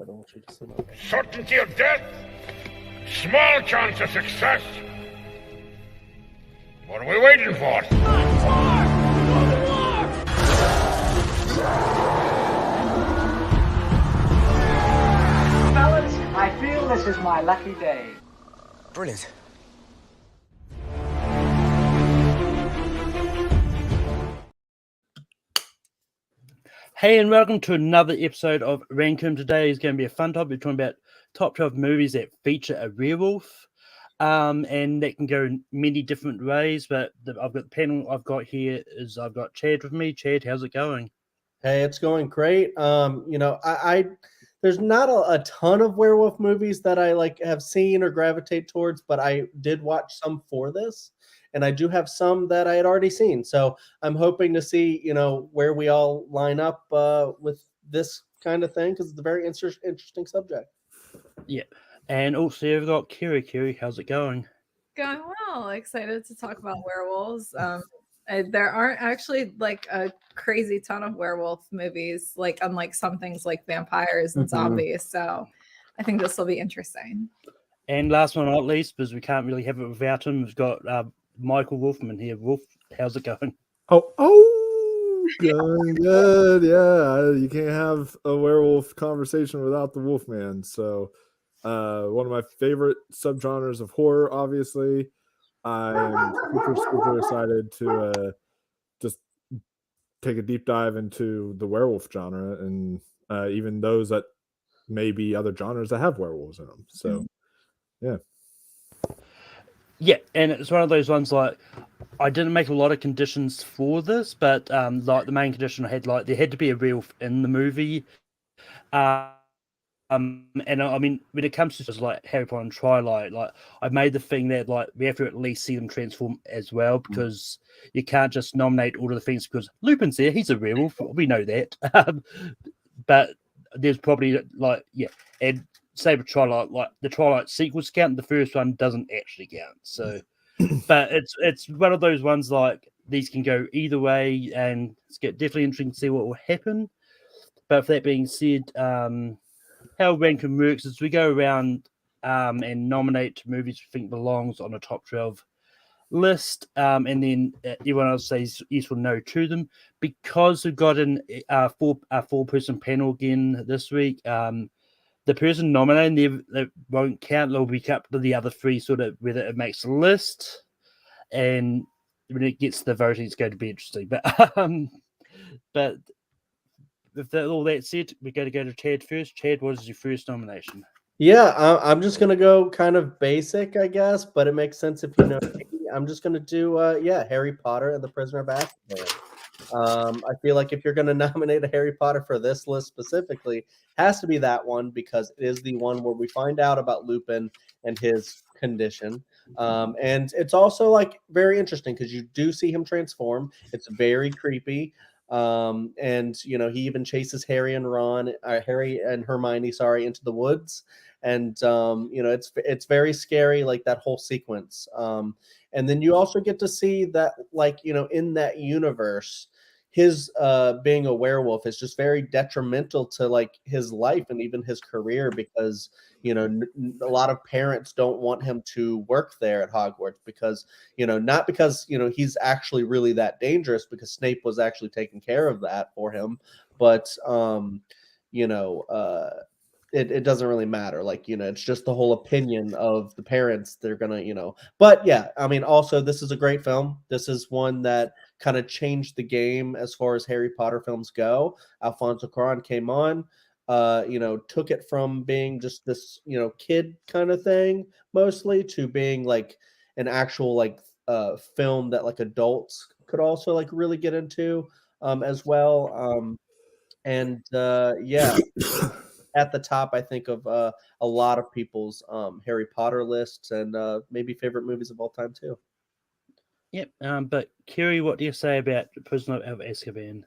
I don't want you to see my name. Certainty of death, small chance of success. What are we waiting for? Fellas, I feel this is my lucky day. Brilliant. Hey, and welcome to another episode of Rankum. Today is going to be a fun topic. We're talking about top 12 movies that feature a werewolf. And that can go in many different ways. But I've got the panel I've got here is I've got Chad with me. Chad, how's it going? Hey, it's going great. I there's not a ton of werewolf movies that I have seen or gravitate towards, but I did watch some for this, and I do have some that I had already seen. So I'm hoping to see, where we all line up with this kind of thing, because it's a very interesting subject. Yeah. And also I've got Kiri. Kiri, how's it going? Going well. Excited to talk about werewolves. There aren't actually like a crazy ton of werewolf movies, like unlike some things like vampires and zombies. So I think this will be interesting. And last but not least, because we can't really have it without him, we've got Michael Wolfman here. Wolf, how's it going? Going good. Yeah, you can't have a werewolf conversation without the Wolfman. So, one of my favorite subgenres of horror, obviously. I'm super excited to just take a deep dive into the werewolf genre, and even those that may be other genres that have werewolves in them. So, yeah. Yeah, and it's one of those ones like I didn't make a lot of conditions for this, but like the main condition I had, like there had to be a werewolf in the movie. And I mean, when it comes to just like Harry Potter and Twilight, like I made the thing that like we have to at least see them transform as well, because you can't just nominate all of the things because Lupin's there, he's a werewolf, we know that. But there's probably and same with Twilight, like the Twilight sequels count, the first one doesn't actually count. So, but it's one of those ones like these can go either way, and it's definitely interesting to see what will happen. But with that being said, how ranking works is we go around and nominate movies we think belongs on a top 12 list, and then everyone else says yes or no to them. Because we've got a four-person panel again this week, the person nominating they won't count. They'll be up to the other three, sort of whether it makes the list, and when it gets to the voting, it's going to be interesting. But with all that said, we're going to go to Chad first. Chad, what is your first nomination? Yeah, I'm just going to go kind of basic, I guess, but it makes sense if you know. I'm just going to do, Harry Potter and the Prisoner of Azkaban. I feel like if you're going to nominate a Harry Potter for this list specifically, has to be that one, because it is the one where we find out about Lupin and his condition. And it's also like very interesting because you do see him transform. It's very creepy. And he even chases Harry and Hermione, into the woods. And it's very scary, like that whole sequence. And then you also get to see that, in that universe, his being a werewolf is just very detrimental to his life and even his career, because a lot of parents don't want him to work there at Hogwarts because not because he's actually really that dangerous, because Snape was actually taking care of that for him, but it doesn't really matter. It's just the whole opinion of the parents. They're gonna, but yeah, I mean, also this is a great film. This is one that kind of changed the game as far as Harry Potter films go. Alfonso Cuarón came on, took it from being just this, kid kind of thing mostly to being like an actual film that adults could also really get into as well. At the top, I think, of a lot of people's Harry Potter lists and maybe favorite movies of all time too. Yep. But Kiri, what do you say about Prisoner of Azkaban?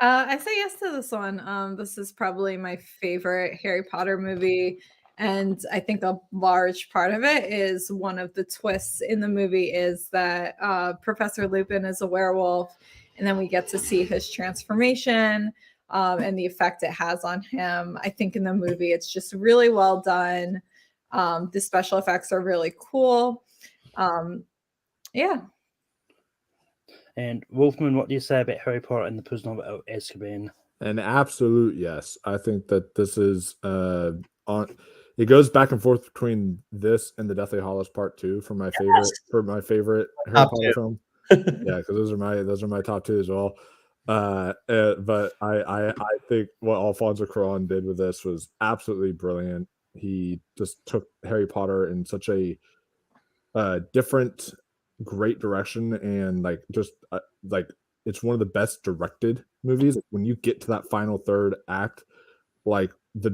I say yes to this one. This is probably my favorite Harry Potter movie. And I think a large part of it is one of the twists in the movie is that Professor Lupin is a werewolf. And then we get to see his transformation. and the effect it has on him. I think in the movie it's just really well done. The special effects are really cool. Yeah. And Wolfman, what do you say about Harry Potter and the Prisoner of Azkaban? An absolute yes. I think that this is on. It goes back and forth between this and the Deathly Hallows Part 2 for my favorite Harry Potter film. Yeah, because those are my top two as well. But I think what Alfonso Cuarón did with this was absolutely brilliant. He just took Harry Potter in such a different, great direction, and like it's one of the best directed movies. When you get to that final third act, it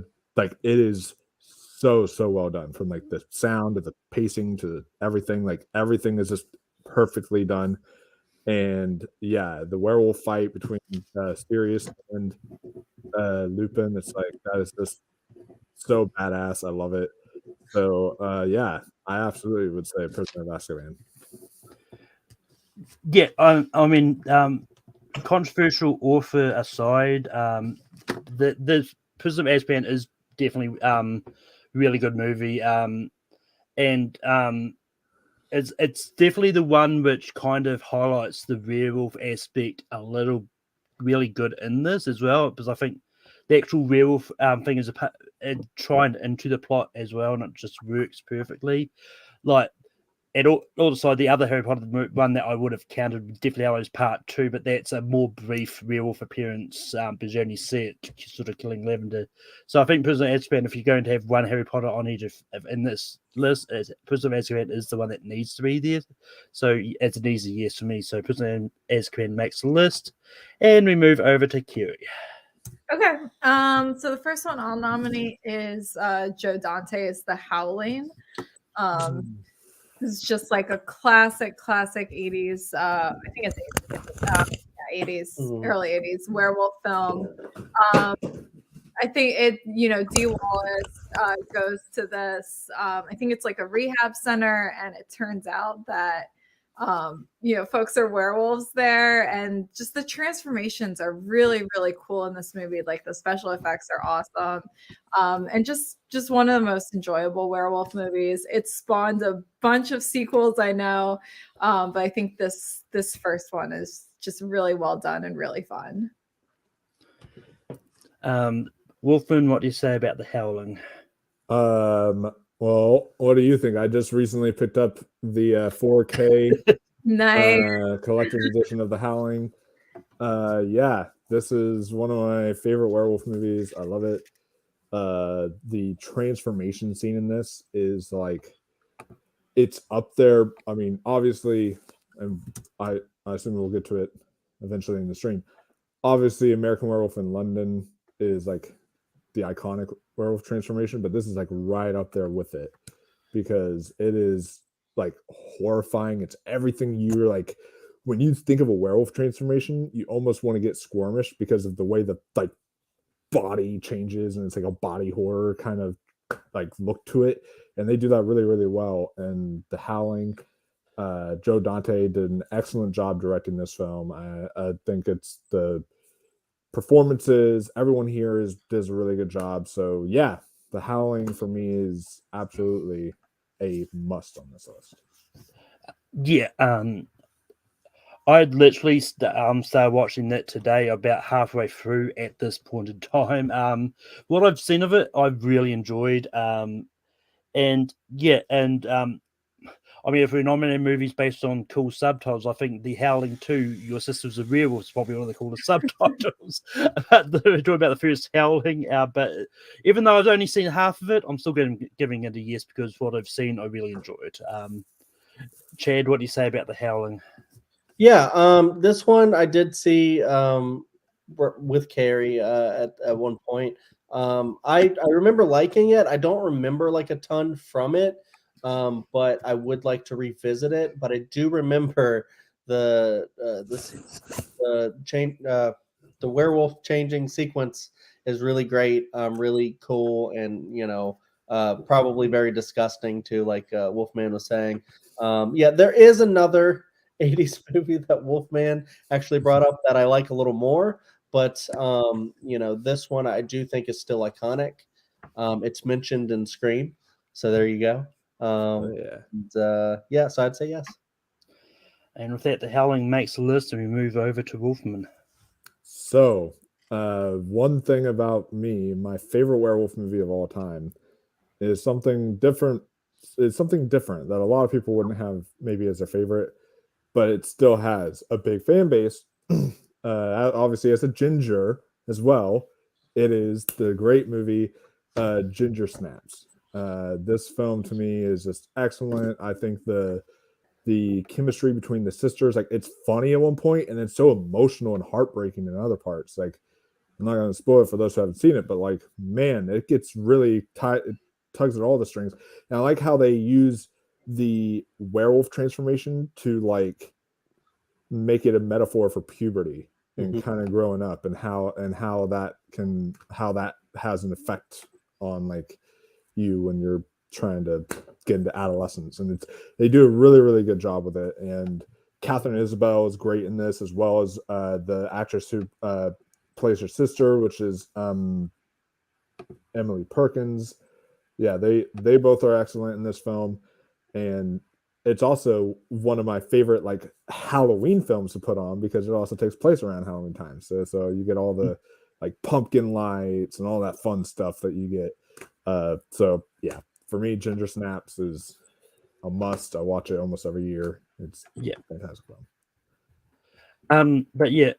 is so well done, from like the sound to the pacing to everything. Like everything is just perfectly done. And yeah, the werewolf fight between Sirius and Lupin, it's like that is just so badass. I love it. So yeah, I absolutely would say Prisoner of Azkaban. Yeah, I mean, controversial author aside, the Prisoner of Azkaban is definitely really good movie. And it's definitely the one which kind of highlights the werewolf aspect a little really good in this as well, because I think the actual werewolf thing is trying into the plot as well, and it just works perfectly. Like, and also the other Harry Potter one that I would have counted Deathly Hallows Part 2, but that's a more brief werewolf appearance because you only see it sort of killing Lavender. So I think Prisoner of Azkaban, if you're going to have one Harry Potter on each in this list, Prisoner of Azkaban is the one that needs to be there. So it's an easy yes for me. So Prisoner of Azkaban makes the list, and we move over to Kiri. Okay. So the first one I'll nominate is Joe Dante's The Howling. It's just like a classic 80s. I think it's 80s, early 80s werewolf film. I think it, Dee Wallace goes to this. I think it's like a rehab center, and it turns out that folks are werewolves there, and just the transformations are really, really cool in this movie. Like the special effects are awesome, and just one of the most enjoyable werewolf movies. It spawned a bunch of sequels, I know, but I think this first one is just really well done and really fun. Wolfman, what do you say about The Howling? Well, what do you think? I just recently picked up the 4K nice collector's edition of The Howling. Yeah, this is one of my favorite werewolf movies. I love it. The transformation scene in this is like, it's up there. I mean, obviously, and I assume we'll get to it eventually in the stream. Obviously, American Werewolf in London is like the iconic werewolf transformation, but this is like right up there with it, because it is like horrifying. It's everything you're like, when you think of a werewolf transformation, you almost want to get squirmish because of the way the like body changes, and it's like a body horror kind of like look to it, and they do that really, really well. And The Howling, Joe Dante did an excellent job directing this film. I think it's the performances, everyone here does a really good job. So yeah, The Howling for me is absolutely a must on this list. Yeah, I literally started watching that today, about halfway through at this point in time. What I've seen of it, I've really enjoyed. And yeah, and I mean, if we're nominating movies based on cool subtitles, I think The Howling 2, Your Sister's a Werewolf is probably one of the coolest subtitles. We're talking about the first Howling, but even though I've only seen half of it, I'm still giving it a yes, because what I've seen, I really enjoyed. Chad, what do you say about The Howling? Yeah, this one I did see with Carrie at one point. I remember liking it. I don't remember like a ton from it, but I would like to revisit it. But I do remember the werewolf changing sequence is really great, really cool, and probably very disgusting too, like Wolfman was saying. Yeah, there is another 80s movie that Wolfman actually brought up that I like a little more, but this one I do think is still iconic. It's mentioned in Scream, so there you go. So I'd say yes. And with that, the Howling makes the list, and we move over to Wolfman. So, one thing about me, my favorite werewolf movie of all time is something different. It's something different that a lot of people wouldn't have maybe as their favorite, but it still has a big fan base. Obviously, as a ginger as well, it is the great movie Ginger Snaps. This film to me is just excellent. I think the chemistry between the sisters, like, it's funny at one point and it's so emotional and heartbreaking in other parts. Like, I'm not going to spoil it for those who haven't seen it, but like, man, it gets really tight. It tugs at all the strings. And I like how they use the werewolf transformation to like make it a metaphor for puberty and kind of growing up, and how that has an effect on like you when you're trying to get into adolescence. And they do a really, really good job with it. And Catherine Isabel is great in this, as well as the actress who plays her sister, which is Emily Perkins. Yeah, they both are excellent in this film. And it's also one of my favorite like Halloween films to put on, because it also takes place around Halloween time. So you get all the like pumpkin lights and all that fun stuff that you get. So yeah, for me, Ginger Snaps is a must. I watch it almost every year. It's fantastic film. But yeah,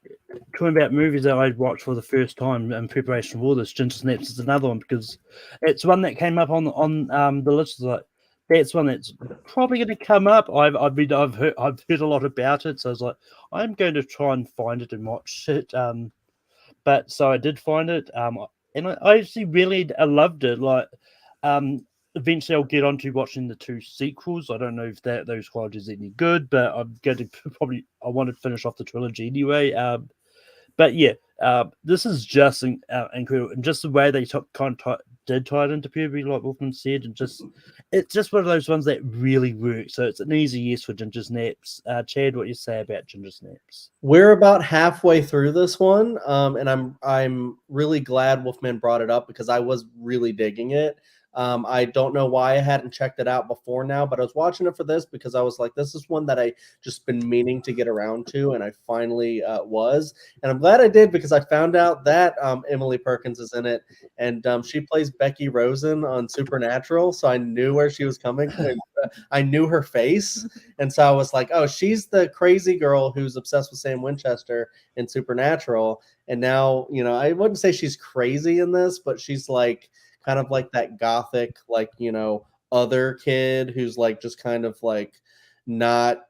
talking about movies that I'd watched for the first time in preparation for this, Ginger Snaps is another one, because it's one that came up on the list. Like, that's one that's probably going to come up. I've heard a lot about it, so I was like, I'm going to try and find it and watch it. But so I did find it, and I actually really loved it. Like, eventually I'll get on to watching the 2 sequels. I don't know if those qualities are any good, but I'm going to I want to finish off the trilogy anyway. But yeah, this is just incredible, and just the way they did tie it into puberty, like Wolfman said, and it's just one of those ones that really works. So it's an easy yes for Ginger Snaps. Chad, what you say about Ginger Snaps? We're about halfway through this one, and I'm really glad Wolfman brought it up, because I was really digging it. I don't know why I hadn't checked it out before now, but I was watching it for this because I was like, this is one that I just been meaning to get around to, and I finally was. And I'm glad I did, because I found out that Emily Perkins is in it, and she plays Becky Rosen on Supernatural, so I knew where she was coming from. I knew her face, and so I was like, oh, she's the crazy girl who's obsessed with Sam Winchester in Supernatural. And now, I wouldn't say she's crazy in this, but she's like kind of like that gothic, like, other kid who's like just kind of like not,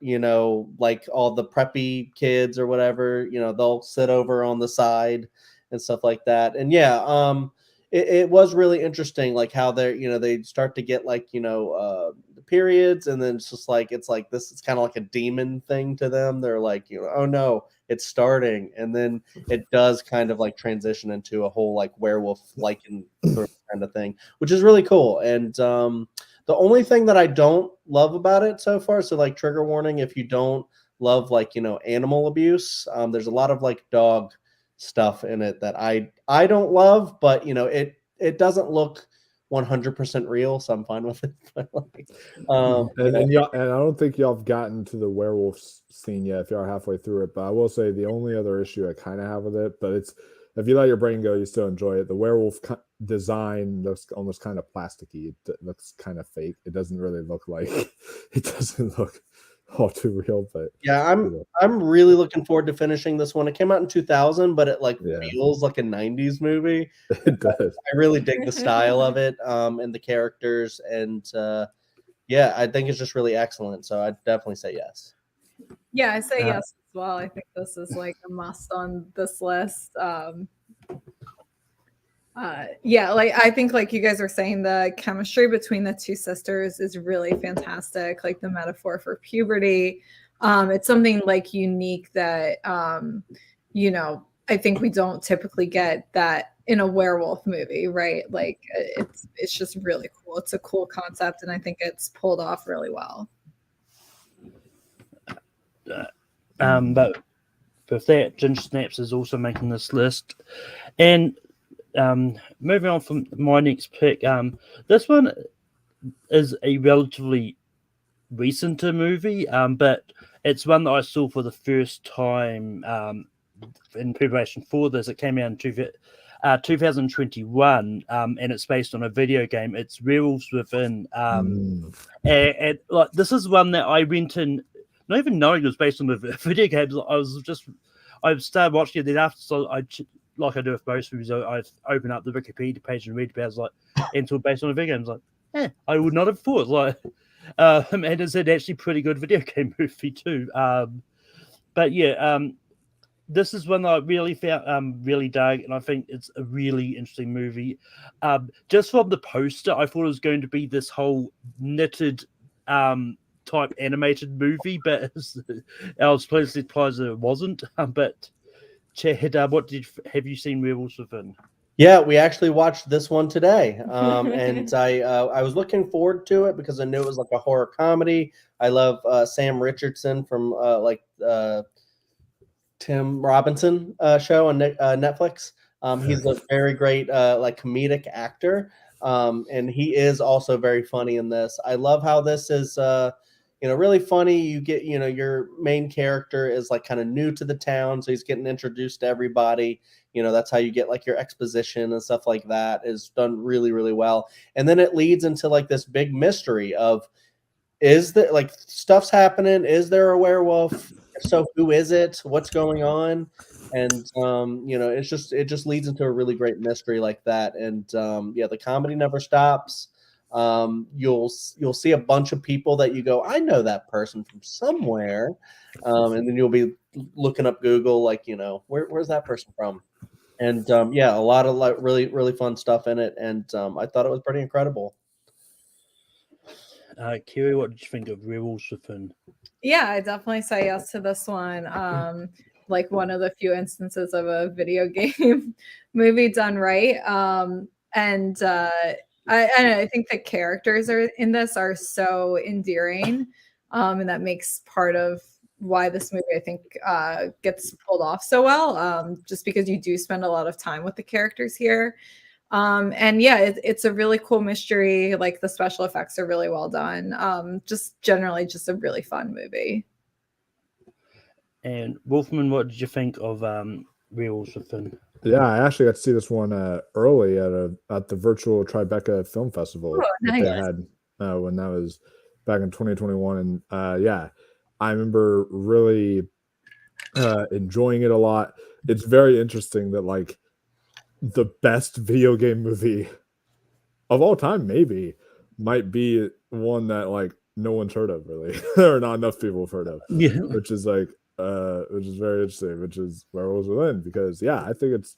like all the preppy kids or whatever, they'll sit over on the side and stuff like that. And yeah, it was really interesting, like how they start to get like, the periods, and then it's like this, it's kind of like a demon thing to them. They're like, oh no, it's starting. And then it does kind of like transition into a whole like werewolf like kind of thing, which is really cool. And the only thing that I don't love about it so far, so like trigger warning if you don't love like animal abuse, there's a lot of like dog stuff in it that I don't love, but it doesn't look 100% real, so I'm fine with it. But like, and I don't think y'all have gotten to the werewolf scene yet if y'all are halfway through it, but I will say the only other issue I kind of have with it, but it's, if you let your brain go, you still enjoy it. The werewolf design looks almost kind of plasticky. It looks kind of fake. It doesn't really look like it doesn't look all too real. But yeah, I'm really looking forward to finishing this one. It came out in 2000, but it like feels like a 90s movie. It does. I really dig the style of it, and the characters, and yeah, I think it's just really excellent. So I'd definitely say yes. Yeah, I say yes as well. I think this is like a must on this list. Yeah, like I think like you guys are saying, the chemistry between the 2 sisters is really fantastic. Like the metaphor for puberty, it's something like unique that I think we don't typically get that in a werewolf movie, right? Like it's just really cool. It's a cool concept, and I think it's pulled off really well. But with that, Ginger Snaps is also making this list. And moving on from my next pick, this one is a relatively recent movie, but it's one that I saw for the first time in preparation for this. It came out in 2021, and it's based on a video game. It's Werewolves Within. And like this is one that I went in, not even knowing it was based on the video games. I started watching it. Then after, so like I do with most movies, I open up the Wikipedia page and read about it. I was like, until based on a video game. I was like, I would not have thought. Like, and it's an actually pretty good video game movie too. But yeah, this is one that I really found really dug, and I think it's a really interesting movie. Just from the poster, I thought it was going to be this whole knitted type animated movie, but I was pleasantly surprised that it wasn't. But Chad, have you seen Werewolves Within? Yeah, we actually watched this one today, and I was looking forward to it because I knew it was like a horror comedy. I love Sam Richardson from Tim Robinson show on Netflix. He's a very great like comedic actor, and he is also very funny in this. I love how this is really funny. You get your main character is like kind of new to the town, so he's getting introduced to everybody. That's how you get like your exposition and stuff like that is done really, really well. And then it leads into like this big mystery of, is there like stuff's happening? Is there a werewolf? If so, who is it? What's going on? And it just leads into a really great mystery like that. And the comedy never stops. You'll see a bunch of people that you go, I know that person from somewhere, and then you'll be looking up Google, like where's that person from? And a lot of like really, really fun stuff in it, and I thought it was pretty incredible. Kiri, what did you think of Werewolves Within? Yeah, I definitely say yes to this one. Like one of the few instances of a video game movie done right. And I think the characters in this are so endearing, and that makes part of why this movie I think gets pulled off so well. Just because you do spend a lot of time with the characters here. And yeah, it's a really cool mystery. Like the special effects are really well done. Just generally just a really fun movie. And Wolfman, what did you think of Werewolves Within? Yeah, I actually got to see this one early at the virtual Tribeca Film Festival Oh, nice. that they had when that was back in 2021. And I remember really enjoying it a lot. It's very interesting that like the best video game movie of all time maybe might be one that like no one's heard of really, or not enough people have heard of. Yeah, which is very interesting, which is Werewolves Within, because I think it's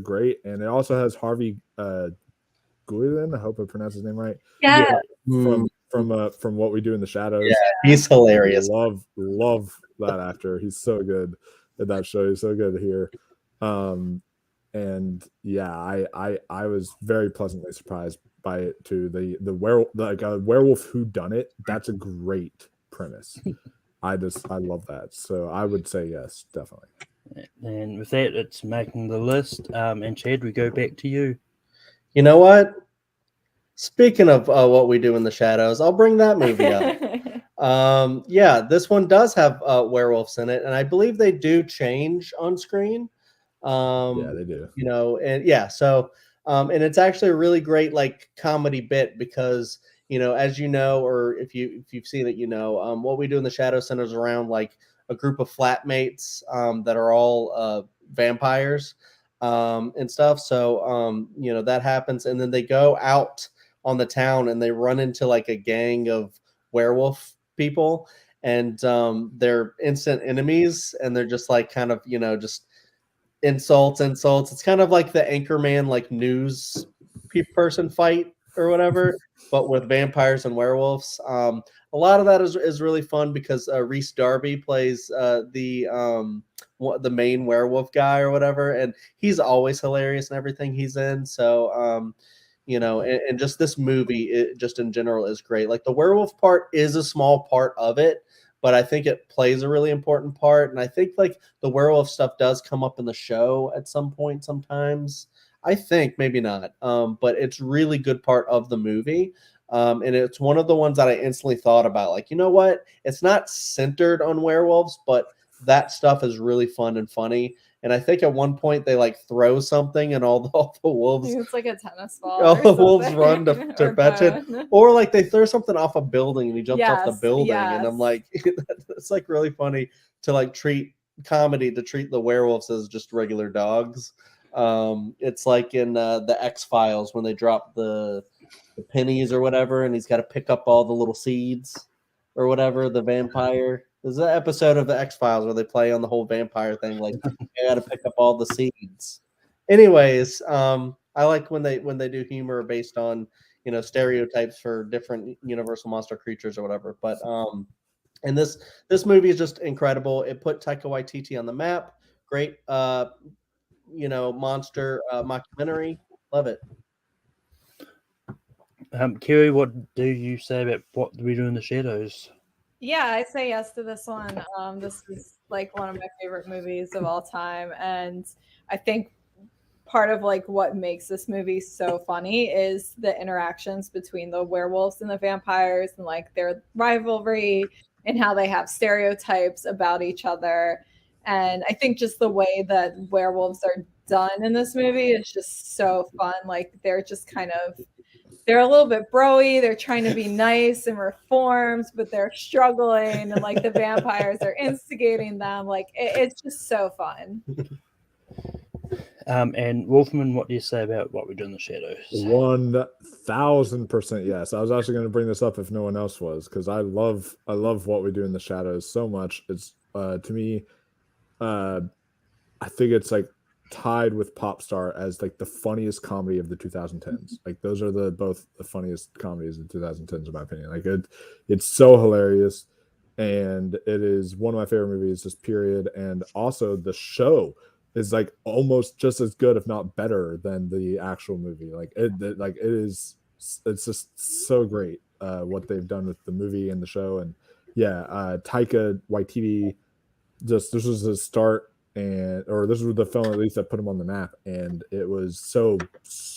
great, and it also has Harvey Guillen. I hope I pronounced his name right. Yeah. From What We Do in the Shadows. Yeah, he's hilarious. Love that actor. He's so good at that show. He's so good here. And I was very pleasantly surprised by it too. The werewolf, like a werewolf whodunit. That's a great premise. I love that. So I would say yes, definitely. And with that, it's making the list. And Chad, we go back to you. You know what? Speaking of What We Do in the Shadows, I'll bring that movie up. This one does have werewolves in it, and I believe they do change on screen. Yeah, they do. And it's actually a really great like comedy bit because as or if you've seen it, What We Do in the Shadows centers around like a group of flatmates that are all vampires and stuff. So that happens, and then they go out on the town and they run into like a gang of werewolf people, and they're instant enemies, and they're just like kind of just insults. It's kind of like the Anchorman like news person fight or whatever, but with vampires and werewolves. A lot of that is really fun because Reese Darby plays the main werewolf guy or whatever, and he's always hilarious in everything he's in. So and just this movie, it just in general is great. Like the werewolf part is a small part of it, but I think it plays a really important part. And I think like the werewolf stuff does come up in the show at some point sometimes. I think maybe not, but it's really good part of the movie. And it's one of the ones that I instantly thought about, like, you know what? It's not centered on werewolves, but that stuff is really fun and funny. And I think at one point they like throw something and all the I wolves, think it's like a tennis ball. all or the wolves something. run to Or fetch it. bone. Or like they throw something off a building and he jumps off the Yes, building. And I'm yes. like, it's like really funny to like treat the werewolves as just regular dogs. It's like in the X-Files when they drop the pennies or whatever, and he's got to pick up all the little seeds or whatever. The vampire. There's an episode of the X-Files where they play on the whole vampire thing, like you got to pick up all the seeds. Anyways, I like when they do humor based on stereotypes for different universal monster creatures or whatever. But and this movie is just incredible. It put Taika Waititi on the map. Great, monster mockumentary. Love it. Kiri, what do you say about what we do in the shadows? Yeah, I say yes to this one. This is like one of my favorite movies of all time, and I think part of like what makes this movie so funny is the interactions between the werewolves and the vampires and like their rivalry and how they have stereotypes about each other. And I think just the way that werewolves are done in this movie is just so fun. Like they're a little bit broy. They're trying to be nice and reformed, but they're struggling. And like the vampires are instigating them. Like it's just so fun. And Wolfman, what do you say about what we do in the shadows? 1000% yes. I was actually going to bring this up if no one else was, because I love what we do in the shadows so much. It's to me, I think it's like tied with Popstar as like the funniest comedy of the 2010s. Like those are both the funniest comedies of the 2010s in my opinion. Like it's so hilarious, and it is one of my favorite movies, just period. And also the show is like almost just as good, if not better, than the actual movie. It's just so great what they've done with the movie and the show. And Taika Waititi, this was his start, or this was the film at least that put him on the map, and it was so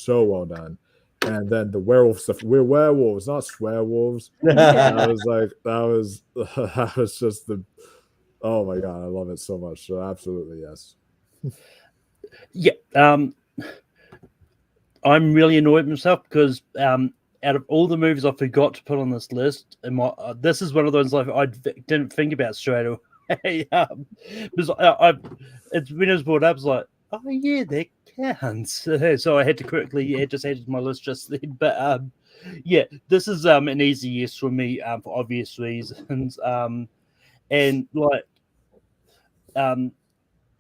well done. And then the werewolf stuff, we're werewolves, not swearwolves. That was just oh my god, I love it so much. So absolutely yes. Yeah, I'm really annoyed with myself because out of all the movies I forgot to put on this list, this is one of those I didn't think about straight away. Because it's when it was brought up, I was like, oh yeah, that counts. So I had to quickly just add it to my list just then. But this is an easy yes for me for obvious reasons. And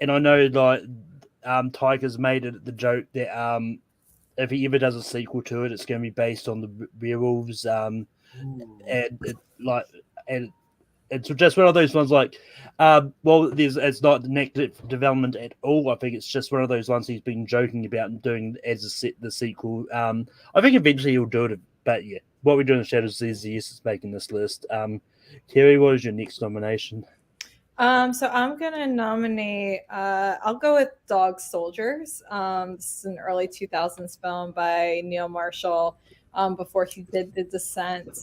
I know Taika's made it the joke that if he ever does a sequel to it, it's going to be based on the werewolves. And it's just one of those ones it's not negative development at all. I think it's just one of those ones he's been joking about doing as the sequel. I think eventually he'll do it, but yeah, what we do in the shadows is yes, it's making this list. Terry, what is your next nomination? So I'm gonna nominate. I'll go with Dog Soldiers. This is an early 2000s film by Neil Marshall. Before he did The Descent.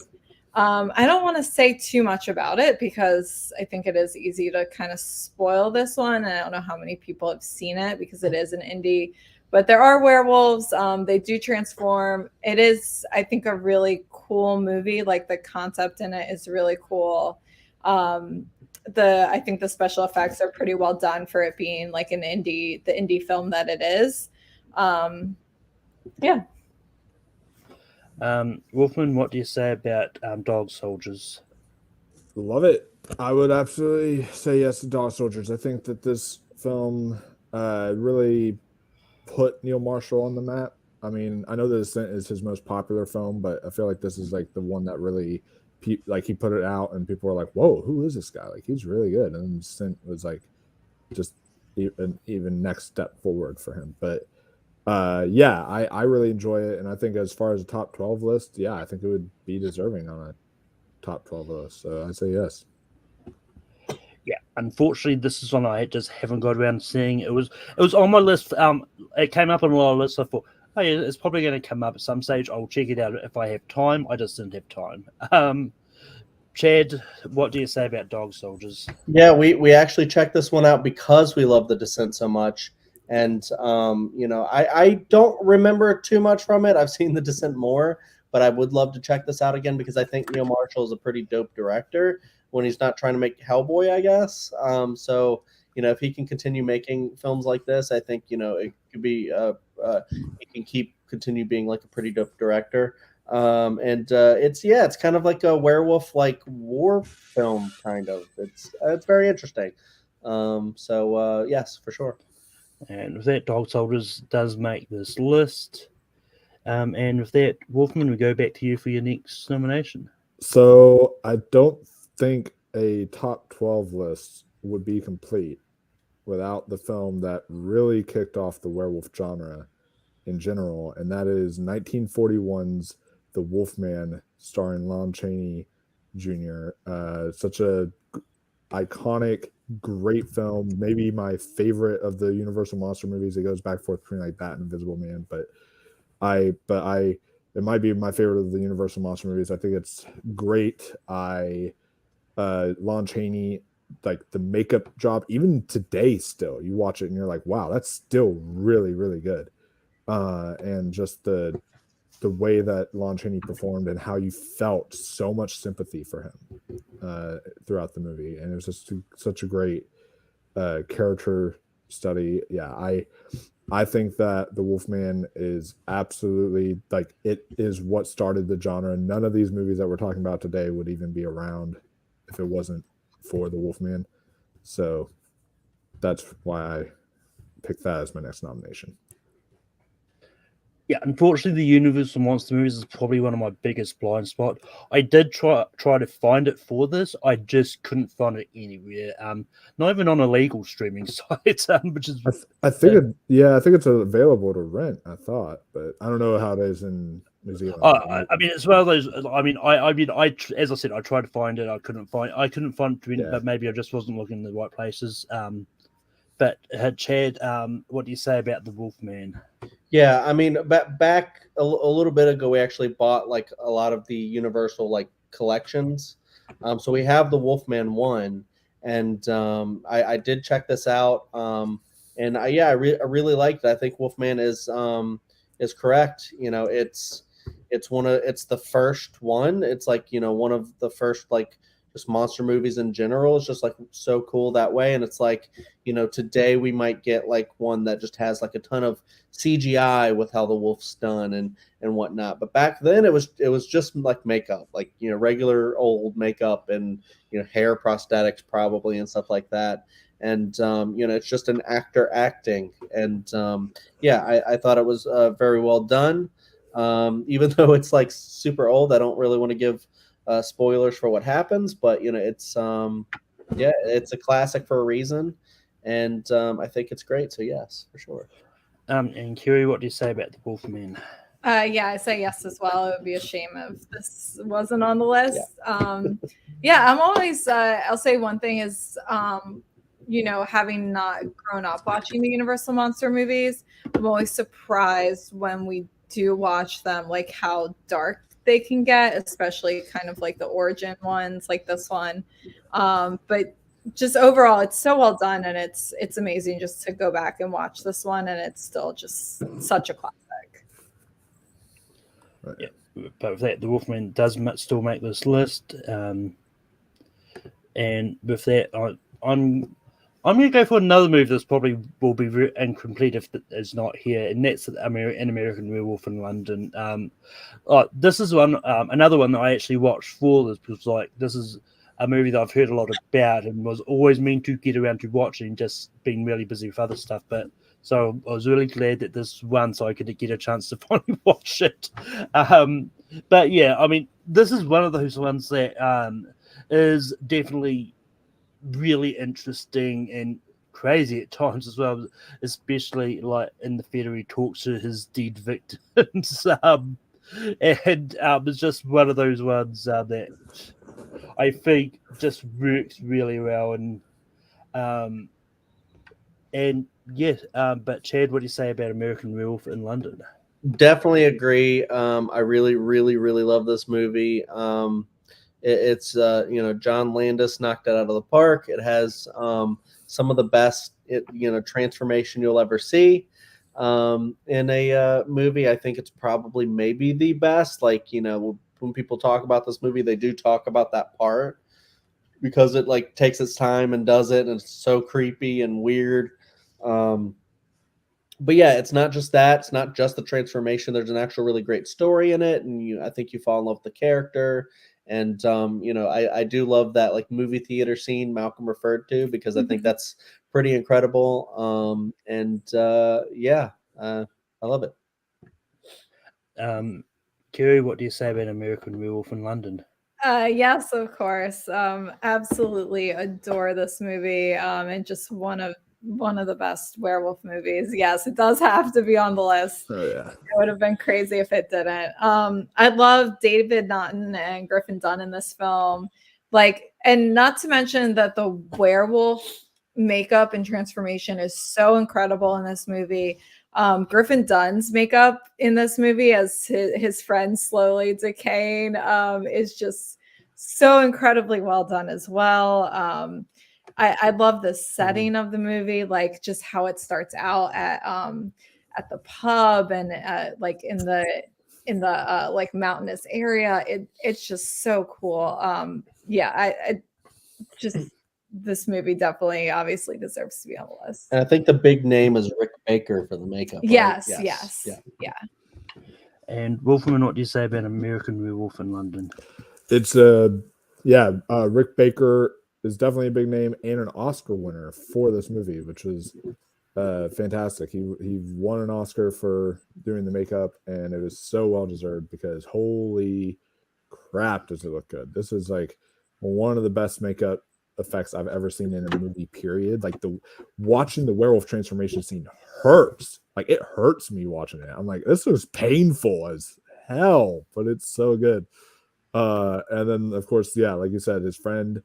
I don't want to say too much about it because I think it is easy to kind of spoil this one. And I don't know how many people have seen it because it is an indie. But there are werewolves. They do transform. It is, I think, a really cool movie. Like the concept in it is really cool. I think the special effects are pretty well done for it being like the indie film that it is. Yeah. Wolfman, what do you say about Dog Soldiers? Love it. I would absolutely say yes to Dog Soldiers. I think that this film really put Neil Marshall on the map. I mean, I know The Descent is his most popular film, but I feel like this is like the one that really he put it out and people were like, whoa, who is this guy? Like, he's really good. And Descent was like just an even next step forward for him. But I really enjoy it. And I think as far as a top 12 list, I think it would be deserving on a top 12 list. So I'd say yes. unfortunately, this is one I just haven't got around to seeing. It was on my list. It came up on a lot of lists. I thought, oh yeah, it's probably going to come up at some stage. I'll check it out if I have time. I just didn't have time. Chad, what do you say about Dog Soldiers? Yeah, we actually checked this one out because we love The Descent so much. And I don't remember too much from it. I've seen The Descent more, but I would love to check this out again because I think Neil Marshall is a pretty dope director when he's not trying to make Hellboy, I guess. So if he can continue making films like this, I think it could be he can continue being like a pretty dope director. It's kind of like a werewolf like war film kind of. It's very interesting. Yes, for sure. And with that, Dog Soldiers does make this list. And with that, Wolfman, we go back to you for your next nomination. So I don't think a top 12 list would be complete without the film that really kicked off the werewolf genre in general, and that is 1941's The Wolfman, starring Lon Chaney Jr. Such a iconic, great film. Maybe my favorite of the Universal monster movies. It goes back and forth between like that and Invisible Man, but it might be my favorite of the Universal monster movies. I think it's great. Lon Chaney, like the makeup job, even today, still you watch it and you're like, wow, that's still really, really good. And just the way that Lon Chaney performed and how you felt so much sympathy for him throughout the movie, and it was just such a great character study. Yeah, I think that The Wolfman is absolutely, like, it is what started the genre. None of these movies that we're talking about today would even be around if it wasn't for The Wolfman. So that's why I picked that as my next nomination. Yeah, unfortunately, the Universal Monster movies is probably one of my biggest blind spot. I did try to find it for this. I just couldn't find it anywhere. Not even on a legal streaming site, which is. I think it's available to rent. I thought, but I don't know how it is in New Zealand. I mean, it's one of those. I as I said, I tried to find it. I couldn't find it, but maybe I just wasn't looking in the right places. But Chad, what do you say about The Wolfman? Yeah, I mean, back a little bit ago, we actually bought like a lot of the Universal like collections. So we have the Wolfman 1, and I did check this out. And I really liked it. I think Wolfman is correct. It's the first one. It's like one of the first like just monster movies in general. It's just like so cool that way. And it's like today we might get like one that just has like a ton of CGI with how the wolf's done and whatnot. But back then it was just like makeup, like regular old makeup and hair prosthetics probably and stuff like that. And it's just an actor acting. And I thought it was very well done. Even though it's like super old, I don't really want to give spoilers for what happens, but it's it's a classic for a reason, and I think it's great. So yes, for sure. And Kiri, what do you say about The Wolfman? I say yes as well. It would be a shame if this wasn't on the list. I'm always. I'll say one thing is, having not grown up watching the Universal monster movies, I'm always surprised when we do watch them, like how dark they can get, especially kind of like the origin ones like this one. But just overall, it's so well done, and it's amazing just to go back and watch this one, and it's still just such a classic. Yeah, but with that, The Wolfman does still make this list. And with that, I'm going to go for another movie that's probably will be incomplete if it's not here, and that's An American Werewolf in London. This is another one that I actually watched for this because this is a movie that I've heard a lot about and was always meant to get around to watching, just been really busy with other stuff. But so I was really glad that this one, so I could get a chance to finally watch it. But yeah, I mean, this is one of those ones that is definitely really interesting and crazy at times as well, especially like in the theater he talks to his dead victims. It's just one of those ones that I think just works really well. And And yes, but Chad, what do you say about American Werewolf in London? Definitely agree. I really, really, really love this movie. It's John Landis knocked it out of the park. It has some of the best transformation you'll ever see in a movie. I think it's probably maybe the best. Like, when people talk about this movie, they do talk about that part because it like takes its time and does it, and it's so creepy and weird. But yeah, it's not just that. It's not just the transformation. There's an actual really great story in it, and I think you fall in love with the character. And I do love that like movie theater scene Malcolm referred to, because I think that's pretty incredible. I love it. Kerry, what do you say about American Werewolf in London? Yes, of course. Absolutely adore this movie. And just one of the best werewolf movies. Yes, it does have to be on the list. Oh yeah. It would have been crazy if it didn't. I love David Naughton and Griffin Dunn in this film. Like, and not to mention that the werewolf makeup and transformation is so incredible in this movie. Griffin Dunn's makeup in this movie as his friend slowly decaying is just so incredibly well done as well. I love the setting of the movie, like just how it starts out at the pub and like in the like mountainous area. It's just so cool. I just this movie definitely obviously deserves to be on the list. And I think the big name is Rick Baker for the makeup. Right? Yes. Yeah. And Wolfman, what do you say about American Werewolf in London? It's Rick Baker is definitely a big name and an Oscar winner for this movie, which was fantastic. He won an Oscar for doing the makeup, and it was so well deserved because holy crap, does it look good. This is like one of the best makeup effects I've ever seen in a movie, period. Like watching the werewolf transformation scene hurts. Like it hurts me watching it. I'm like, this was painful as hell, but it's so good. And then of course, yeah, like you said, his friend,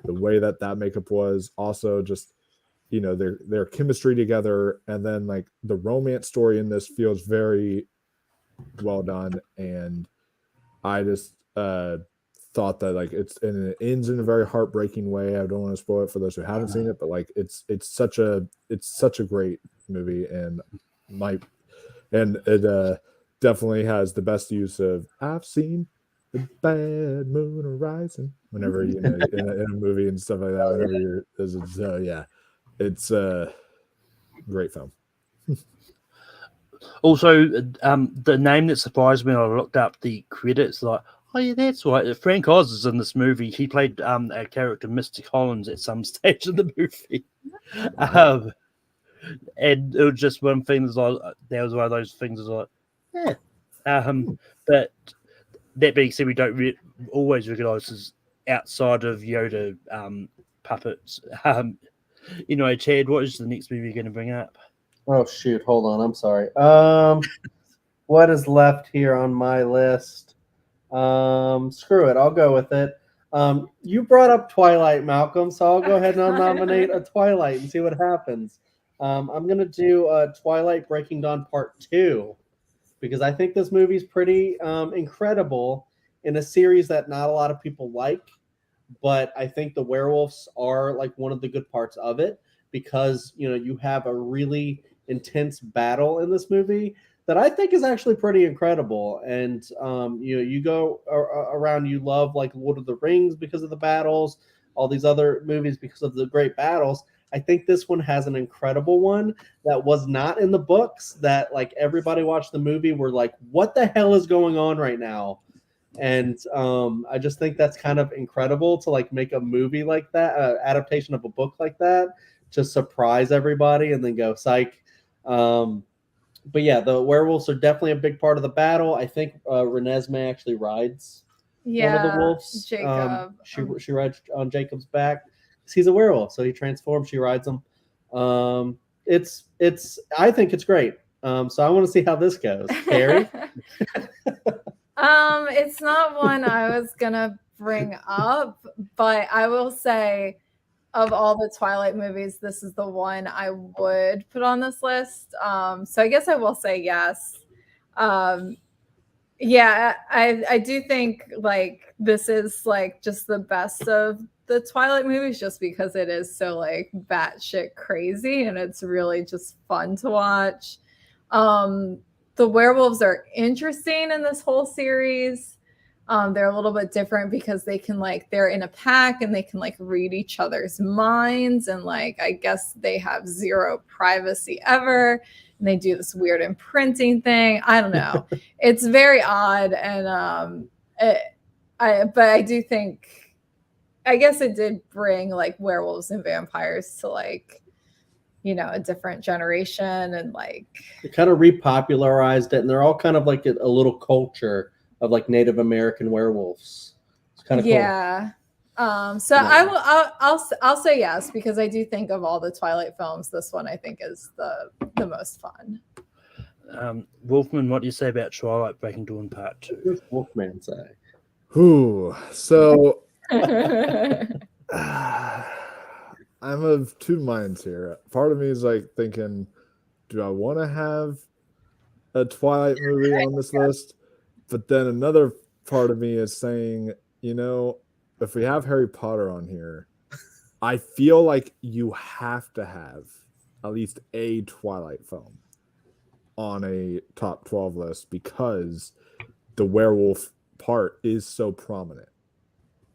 the way that makeup was, also just their chemistry together, and then like the romance story in this feels very well done. And I just thought that like it ends in a very heartbreaking way. I don't want to spoil it for those who haven't seen it, but like it's such a great movie, and it definitely has the best use of "I've seen the bad moon rising" whenever in a movie and stuff like that. Whenever it's a great film. Also, the name that surprised me when I looked up the credits, like, oh yeah, that's right. Frank Oz is in this movie. He played a character, Mr. Collins, at some stage in the movie. And it was just one thing that was one of those things like, yeah. But that being said, we don't always recognize this outside of Yoda puppets. Chad, what is the next movie you're going to bring up? Oh shoot, hold on, I'm sorry. What is left here on my list? Screw it, I'll go with it. You brought up Twilight, Malcolm, so I'll go ahead and I'll nominate a Twilight and see what happens. I'm gonna do Twilight Breaking Dawn Part 2 because I think this movie's pretty incredible in a series that not a lot of people like, but I think the werewolves are like one of the good parts of it, because you have a really intense battle in this movie that I think is actually pretty incredible. And you go around, you love like Lord of the Rings because of the battles, all these other movies because of the great battles. I think this one has an incredible one that was not in the books, that like everybody watched the movie were like, what the hell is going on right now? And I just think that's kind of incredible to like make a movie like that, adaptation of a book like that, to surprise everybody and then go psych. But yeah, the werewolves are definitely a big part of the battle. I think Renesmee actually rides one of the wolves. Jacob. She rides on Jacob's back. He's a werewolf, so he transforms. She rides him. It's. I think it's great. So I want to see how this goes. Carrie? It's not one I was gonna bring up, but I will say of all the Twilight movies, this is the one I would put on this list. So I guess I will say yes. Yeah, I do think like this is like just the best of the Twilight movies, just because it is so like batshit crazy and it's really just fun to watch. The werewolves are interesting in this whole series. They're a little bit different because they can like they're in a pack and they can like read each other's minds, and like I guess they have zero privacy ever, and they do this weird imprinting thing. I don't know. It's very odd, and but I do think I guess it did bring like werewolves and vampires to like a different generation, and like It kind of repopularized it, and they're all kind of like a little culture of like Native American werewolves. It's kind of cool. yeah. So I'll say yes, because I do think of all the Twilight films, this one I think is the most fun. Wolfman, what do you say about Twilight Breaking Dawn Part 2? What does Wolfman say? Whew. So I'm of two minds here. Part of me is like thinking, do I want to have a Twilight movie on this list? But then another part of me is saying, if we have Harry Potter on here, I feel like you have to have at least a Twilight film on a top 12 list, because the werewolf part is so prominent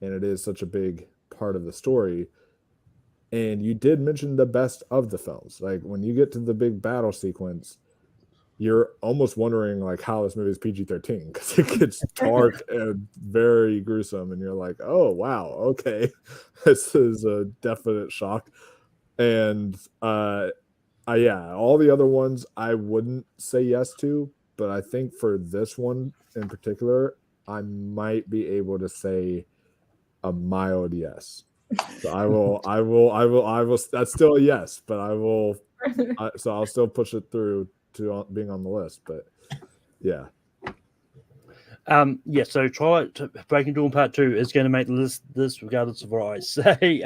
and it is such a big part of the story. And you did mention the best of the films. Like when you get to the big battle sequence, you're almost wondering like how this movie is PG-13, because it gets dark and very gruesome, and you're like, oh wow, okay, this is a definite shock. And yeah, all the other ones I wouldn't say yes to, but I think for this one in particular, I might be able to say a mild yes. So I will. That's still a yes, but I will. So I'll still push it through to being on the list. But yeah. Yeah. So Twilight Breaking Dawn Part 2 is going to make the list regardless of what I say.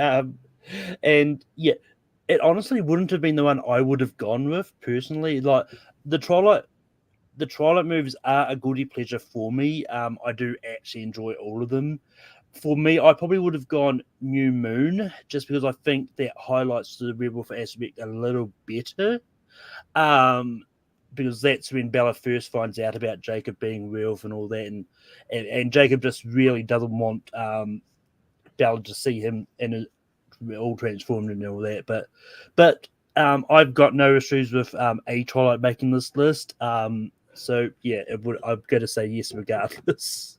And yeah, it honestly wouldn't have been the one I would have gone with personally. Like the Twilight movies are a goodie pleasure for me. I do actually enjoy all of them. For me, I probably would have gone New Moon, just because I think that highlights the werewolf aspect a little better. Because that's when Bella first finds out about Jacob being werewolf and all that, and Jacob just really doesn't want Bella to see him in all transformed and all that. But I've got no issues with a Twilight making this list. So yeah, I'm going to say yes regardless.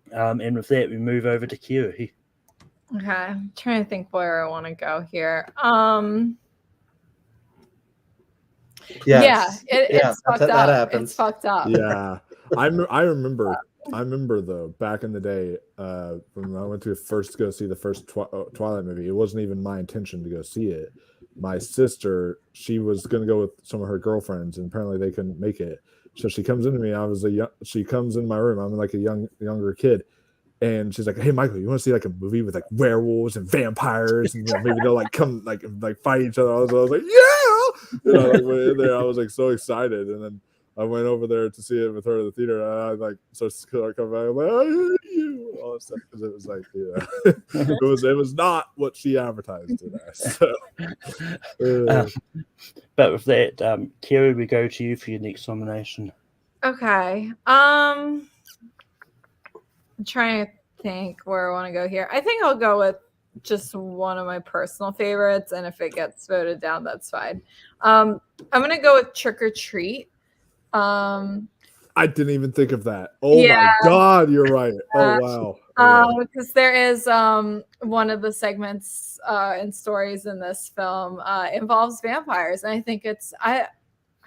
And with that, we move over to Kiri. Okay, I'm trying to think where I want to go here. Yes. It's fucked up. That happens. It's fucked up. Yeah, I remember though, back in the day, when I went to first go see the first Twilight movie, it wasn't even my intention to go see it. My sister, she was going to go with some of her girlfriends, and apparently they couldn't make it. So she comes into me. She comes in my room. I'm like a younger kid, and she's like, "Hey, Michael, you want to see like a movie with like werewolves and vampires, and maybe they'll like come like fight each other?" I was like, "Yeah!" Like went in there. I was like so excited, and then I went over there to see it with her at the theater. And I like so come back. I'm like, "I hate you," all that stuff, because it was like, it was not what she advertised it as. So, but with that, Kiri, we go to you for your next nomination. Okay. I'm trying to think where I want to go here. I think I'll go with just one of my personal favorites, and if it gets voted down, that's fine. I'm gonna go with Trick or Treat. I didn't even think of that. Oh my God, you're right. Oh wow. Because there is one of the segments and stories in this film involves vampires, and I think I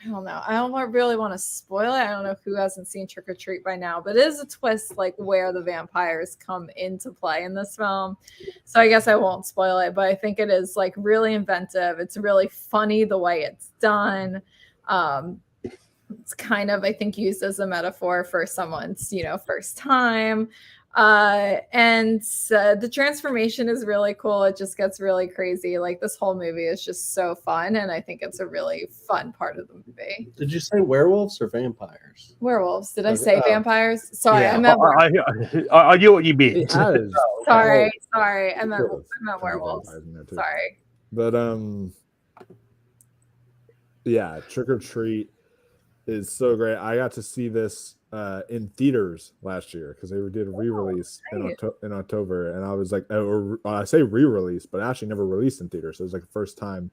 don't know. I don't really want to spoil it. I don't know who hasn't seen Trick or Treat by now, but it is a twist like where the vampires come into play in this film. So I guess I won't spoil it, but I think it is like really inventive. It's really funny the way it's done. It's kind of, I think, used as a metaphor for someone's, first time. And the transformation is really cool. It just gets really crazy. Like this whole movie is just so fun, and I think it's a really fun part of the movie. Did you say werewolves or vampires? Werewolves. Did I say vampires? Sorry, Yeah. I meant I knew what you meant. It has. sorry. I meant Has werewolves. vampires in there, too. Sorry. But yeah, Trick or Treat is so great. I got to see this in theaters last year because they did a re-release in October, and I was like, I say re-release, but actually never released in theaters. So it was like the first time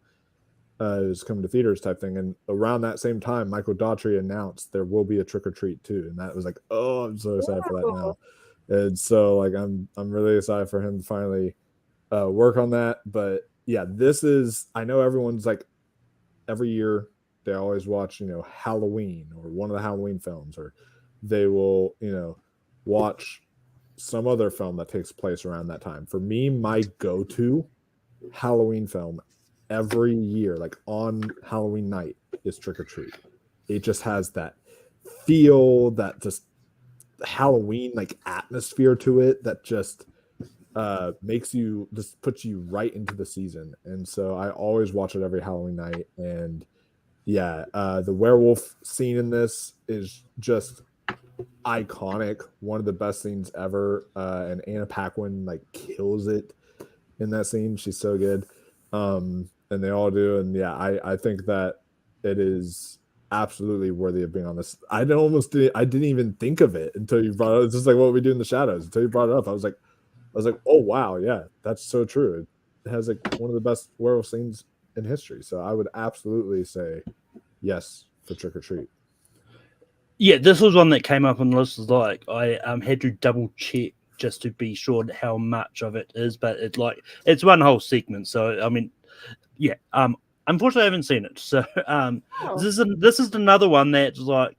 it was coming to theaters type thing. And around that same time, Michael Daughtry announced there will be a Trick or Treat too, and that was like, oh, I'm so excited for that now. And so like I'm really excited for him to finally work on that. But yeah, this is, I know everyone's like, every year they always watch, Halloween or one of the Halloween films, or they will, watch some other film that takes place around that time. For me, my go-to Halloween film every year, like on Halloween night, is Trick or Treat. It just has that feel, that just Halloween like atmosphere to it that just puts you right into the season. And so I always watch it every Halloween night. And yeah, the werewolf scene in this is just iconic, one of the best scenes ever. And Anna Paquin like kills it in that scene. She's so good. And they all do. And yeah, I think that it is absolutely worthy of being on this. I didn't even think of it until you brought it up. It's just like what we do in the shadows. Until you brought it up, I was like, oh wow, yeah, that's so true. It has like one of the best werewolf scenes in history. So I would absolutely say yes for Trick or Treat. Yeah, this was one that came up on the list. Like I had to double check just to be sure how much of it is, but it's one whole segment. So I mean, yeah. Unfortunately, I haven't seen it. So this is another one that's like,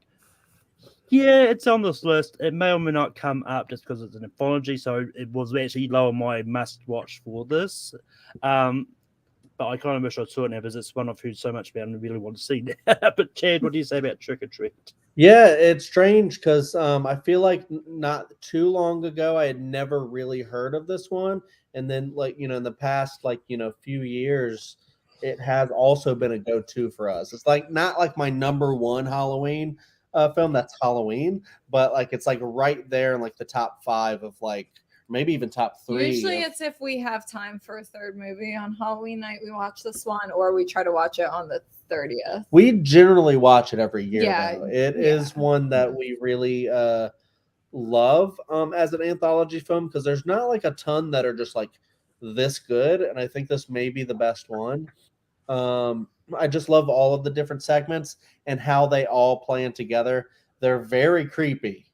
yeah, it's on this list. It may or may not come up just because it's an anthology. So it was actually low on my must watch for this. But I kind of wish I saw it now because it's one I've heard so much about and I really want to see now. But Chad, what do you say about Trick or Treat? Yeah, it's strange because I feel like not too long ago I had never really heard of this one, and then in the past few years, it has also been a go-to for us. It's like not like my number one Halloween film, that's Halloween, but like it's like right there in like the top 5 of like maybe even top 3. Usually it's if we have time for a third movie on Halloween night, we watch this one, or we try to watch it on the 30th. We generally watch it every year. Yeah, though. It is one that we really love as an anthology film because there's not like a ton that are just like this good, and I think this may be the best one. I just love all of the different segments and how they all plan together. They're very creepy.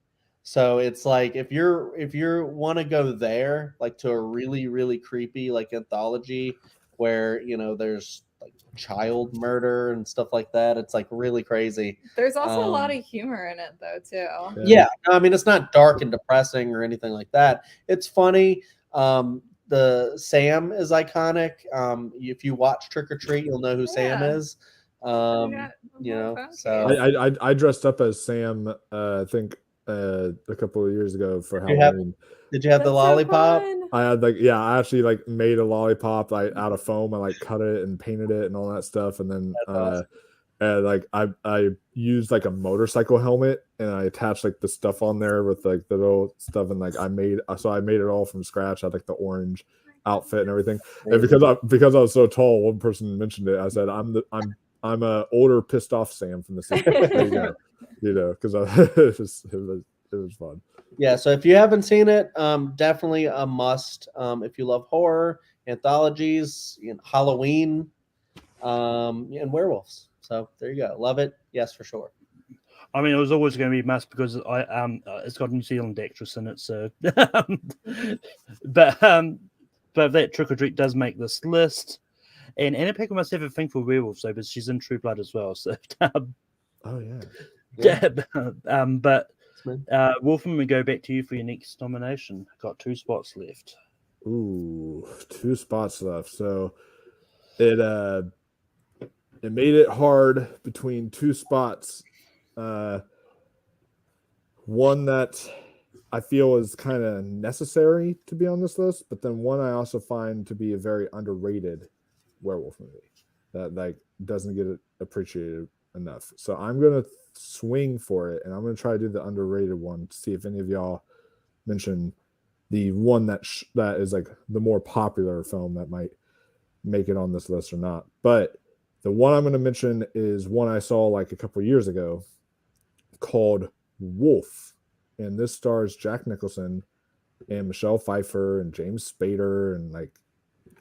So it's like if you want to go there, like to a really, really creepy like anthology where there's like child murder and stuff like that. It's like really crazy. There's also a lot of humor in it though too. Yeah, I mean it's not dark and depressing or anything like that. It's funny. The Sam is iconic. If you watch Trick or Treat, you'll know who Sam is. So I dressed up as Sam. I think a couple of years ago for Halloween. Did you have the lollipop? I had I actually made a lollipop out of foam. I cut it and painted it and all that stuff, and then awesome. And I used a motorcycle helmet and I attached the stuff on there with the little stuff, and I made it all from scratch. I had the orange outfit and everything. And because I was so tall, one person mentioned it. I said I'm a older pissed off Sam from the city. There you go. Because it was fun. Yeah, so if you haven't seen it, definitely a must. If you love horror, anthologies, Halloween, and werewolves. So there you go. Love it. Yes, for sure. I mean, it was always going to be a must because it's got a New Zealand actress in it. So, but that Trick or Treat does make this list, and Anna Paquin must have a thing for werewolves, though, because she's in True Blood as well. So, oh yeah. But Wolfman, we go back to you for your next nomination. Got 2 spots left. Ooh, 2 spots left. So it made it hard between 2 spots. One that I feel is kind of necessary to be on this list, but then one I also find to be a very underrated werewolf movie that like doesn't get appreciated enough. So I'm gonna swing for it, and I'm gonna try to do the underrated one to see if any of y'all mention the one that that is like the more popular film that might make it on this list or not. But the one I'm going to mention is one I saw like a couple years ago called Wolf, and this stars Jack Nicholson and Michelle Pfeiffer and James Spader and like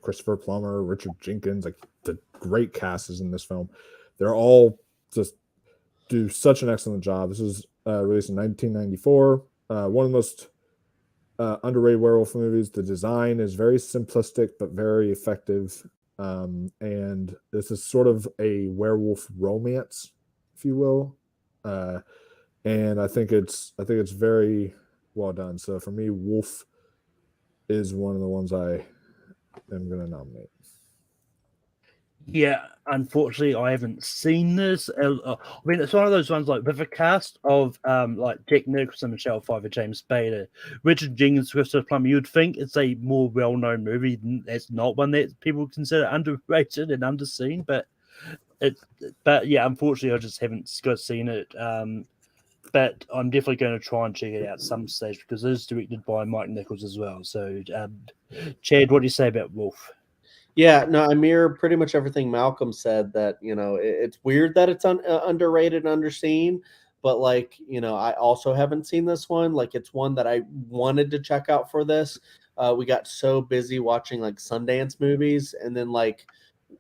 Christopher Plummer, Richard Jenkins. Like the great cast is in this film. They're all just do such an excellent job. This was released in 1994. One of the most underrated werewolf movies. The design is very simplistic but very effective, and this is sort of a werewolf romance, if you will. And I think it's very well done. So for me, Wolf is one of the ones I am going to nominate. Yeah, unfortunately, I haven't seen this. I mean, it's one of those ones like with a cast of like Jack Nicholson, Michelle Pfeiffer, James Spader, Richard Jenkins, Christopher Plummer. You'd think it's a more well-known movie. It's not one that people consider underrated and underseen, but yeah, unfortunately, I just haven't seen it. But I'm definitely going to try and check it out some stage because it is directed by Mike Nichols as well. So, Chad, what do you say about Wolf? Yeah, no, I mirror pretty much everything Malcolm said. That it's weird that it's underrated and underseen, but like I also haven't seen this one. Like it's one that I wanted to check out for this. We got so busy watching like Sundance movies, and then like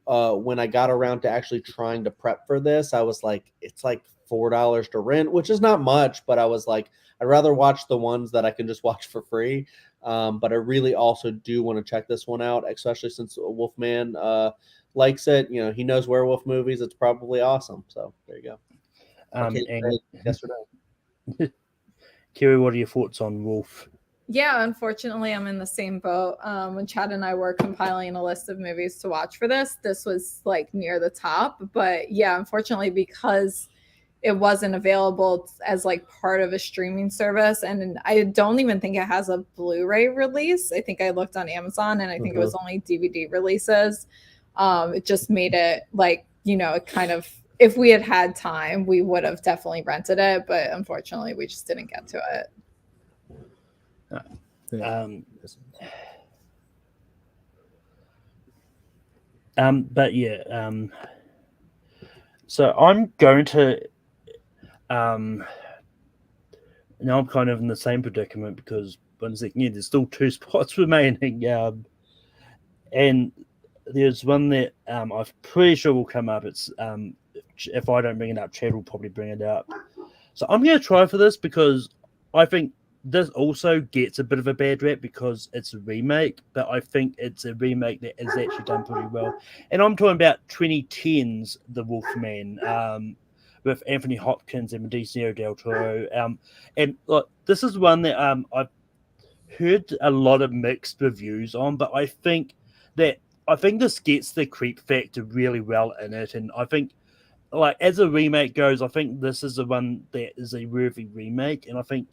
when I got around to actually trying to prep for this, I was like, it's like $4 to rent, which is not much, but I was like, I'd rather watch the ones that I can just watch for free. But I really also do want to check this one out, especially since Wolfman likes it. He knows werewolf movies. It's probably awesome. So there you go. Yes or no. Kiri, what are your thoughts on Wolf? Yeah, unfortunately, I'm in the same boat. When Chad and I were compiling a list of movies to watch for this was like near the top. But yeah, unfortunately, because it wasn't available as like part of a streaming service, and I don't even think it has a Blu-ray release. I think I looked on Amazon, and I think it was only DVD releases. It just made it like it kind of, if we had time, we would have definitely rented it, but unfortunately, we just didn't get to it. But yeah, so I'm going to now I'm kind of in the same predicament because there's still 2 spots remaining, and there's one that I'm pretty sure will come up. It's if I don't bring it up, Chad will probably bring it up. So I'm going to try for this because I think this also gets a bit of a bad rap because it's a remake, but I think it's a remake that is actually done pretty well. And I'm talking about 2010's The Wolfman, with Anthony Hopkins and Benicio del Toro. And look, this is one that I've heard a lot of mixed reviews on, but I think this gets the creep factor really well in it, and I think, like, as a remake goes, I think this is the one that is a worthy remake, and I think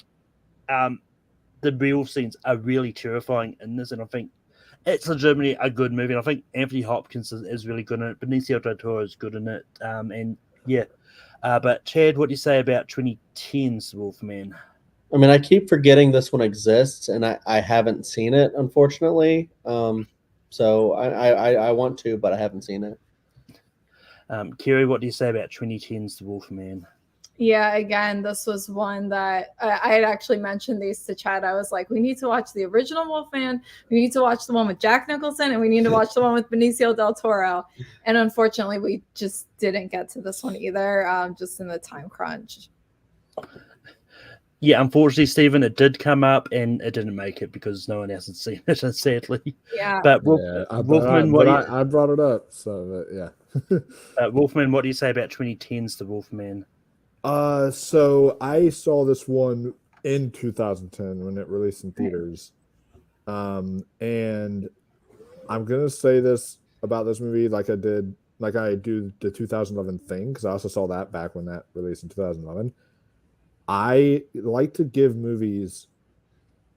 the real scenes are really terrifying in this, and I think it's legitimately a good movie. And I think Anthony Hopkins is really good in it. Benicio del Toro is good in it, and yeah. But Chad, what do you say about 2010's Wolfman? I mean, I keep forgetting this one exists, and I haven't seen it, unfortunately. So I want to, but I haven't seen it. Kiri, what do you say about 2010's Wolfman? Yeah, again, this was one that I had actually mentioned these to Chad. I was like, we need to watch the original Wolfman. We need to watch the one with Jack Nicholson, and we need to watch the one with Benicio del Toro. And unfortunately, we just didn't get to this one either, just in the time crunch. Yeah, unfortunately, Stephen, it did come up and it didn't make it because no one else had seen it, sadly. Yeah. But I brought it up, so yeah. Wolfman, what do you say about 2010's The Wolfman? So I saw this one in 2010 when it released in theaters. And I'm gonna say this about this movie like I do the 2011 Thing, because I also saw that back when that released in 2011. I like to give movies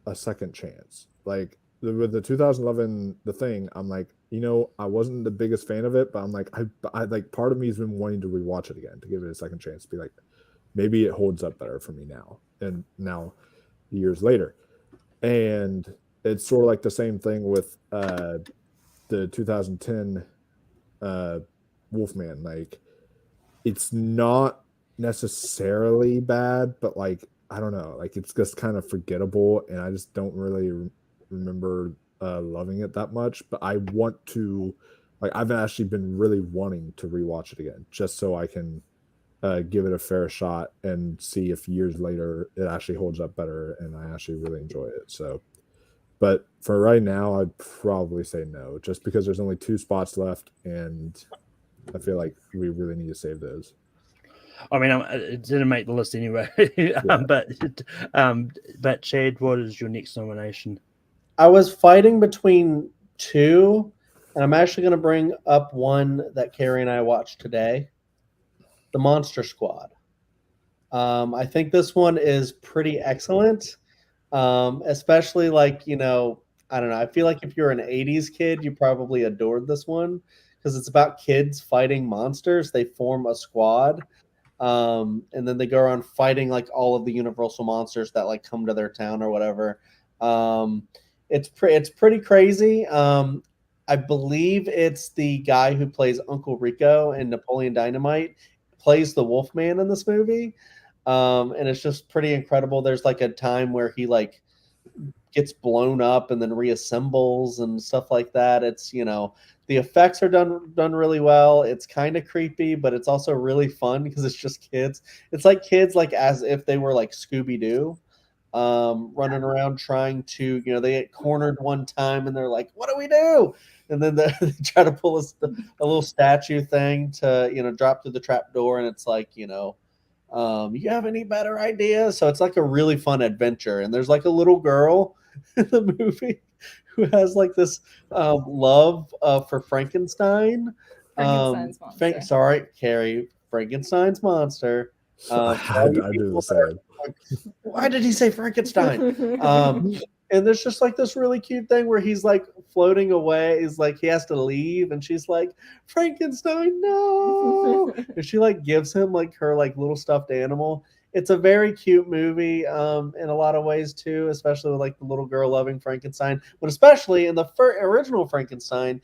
a second chance. Like with the 2011 The Thing, I'm like, I wasn't the biggest fan of it, but I'm like, I like, part of me has been wanting to rewatch it again to give it a second chance, be like, maybe it holds up better for me now, and now years later. And it's sort of like the same thing with the 2010 Wolfman. Like, it's not necessarily bad, but like, I don't know, like, it's just kind of forgettable, and I just don't really remember loving it that much. But I want to, like, I've actually been really wanting to rewatch it again, just so I can give it a fair shot and see if years later it actually holds up better and I actually really enjoy it. So, but for right now, I'd probably say no, just because there's only 2 spots left, and I feel like we really need to save those. I mean, it didn't make the list anyway. But Chad, what is your next nomination? I was fighting between 2, and I'm actually going to bring up one that Carrie and I watched today, The Monster Squad. I think this one is pretty excellent, especially like, I don't know. I feel like if you're an 80s kid, you probably adored this one because it's about kids fighting monsters. They form a squad, and then they go around fighting like all of the universal monsters that like come to their town or whatever. It's pretty crazy. I believe it's the guy who plays Uncle Rico in Napoleon Dynamite plays the Wolfman in this movie. And it's just pretty incredible. There's like a time where he like gets blown up and then reassembles and stuff like that. It's, the effects are done really well. It's kind of creepy, but it's also really fun because it's just kids. It's like kids like as if they were like Scooby-Doo, running around trying to, they get cornered one time and they're like, what do we do? And then they try to pull a little statue thing to, drop through the trap door. And it's like, you have any better ideas? So it's like a really fun adventure. And there's like a little girl in the movie who has like this love for Frankenstein. Frankenstein's monster. Sorry, Carrie. Frankenstein's monster. I do the same. Why did he say Frankenstein? And there's just like this really cute thing where he's like floating away. He's like, he has to leave. And she's like, Frankenstein, no. And she like gives him like her like little stuffed animal. It's a very cute movie in a lot of ways too, especially with like the little girl loving Frankenstein. But especially in the original Frankenstein,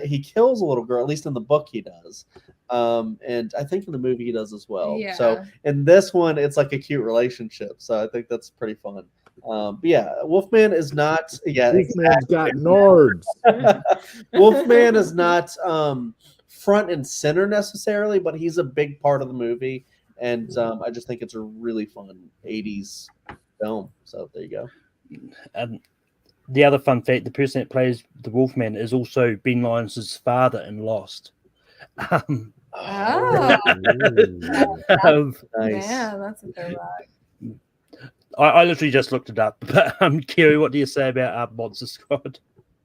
he kills a little girl, at least in the book he does. And I think in the movie he does as well. Yeah. So in this one, it's like a cute relationship. So I think that's pretty fun. But yeah, Wolfman is not. Yeah, Wolfman's got nards. Wolfman is not front and center necessarily, but he's a big part of the movie, and I just think it's a really fun '80s film. So there you go. And the other fun fact: the person that plays the Wolfman is also Ben Lyons' father in Lost. Oh, Nice. yeah, that's a throwback. I literally just looked it up. But Kerry, what do you say about Monster Squad?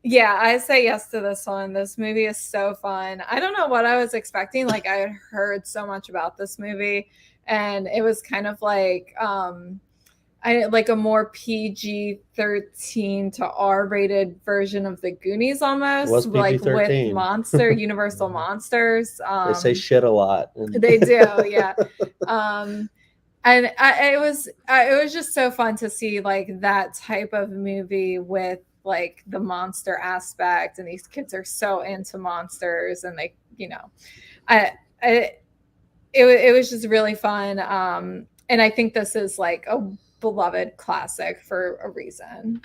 Yeah, I say yes to this one. This movie is so fun. I don't know what I was expecting. Like, I had heard so much about this movie, and it was kind of like like a more PG-13 to R-rated version of the Goonies almost. What's like PG-13? with universal monsters. They say shit a lot. They do, yeah. And it was just so fun to see like that type of movie with like the monster aspect, and these kids are so into monsters, and they, it was just really fun. And I think this is like a beloved classic for a reason.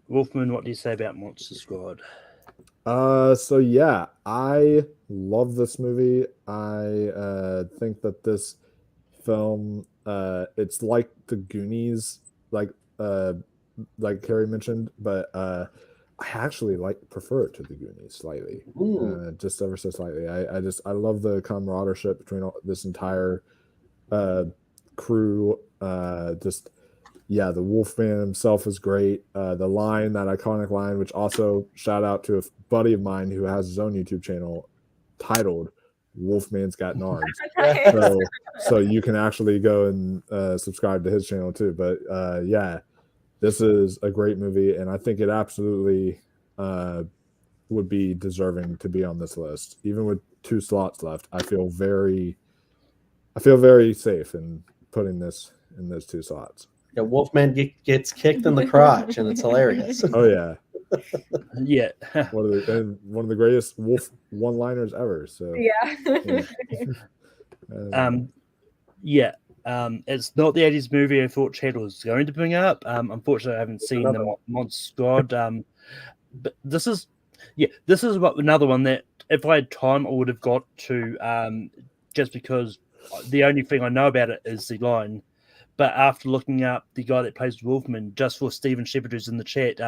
Wolfman, what do you say about Monster Squad? So yeah, I love this movie. I think that this film, it's like the Goonies, like Carrie mentioned, but I actually prefer it to the Goonies slightly, just ever so slightly. I love the camaraderie between this entire crew. The Wolfman himself is great. The line, that iconic line, which also shout out to a buddy of mine who has his own YouTube channel titled Wolfman's Got Nards. So you can actually go and subscribe to his channel too. But yeah, this is a great movie, and I think it absolutely would be deserving to be on this list. Even with 2 slots left, I feel very safe in putting this in those 2 slots. Yeah, Wolfman gets kicked in the crotch, and it's hilarious. Oh yeah, Yeah. one of the greatest wolf one-liners ever. So Yeah. Yeah. It's not the 80s movie I thought Chad was going to bring up. Unfortunately, I haven't seen Another the one. Monster Squad. But this is another one that if I had time, I would have got to. Just because the only thing I know about it is the line. But after looking up the guy that plays Wolfman, just for Stephen Shepard, who's in the chat,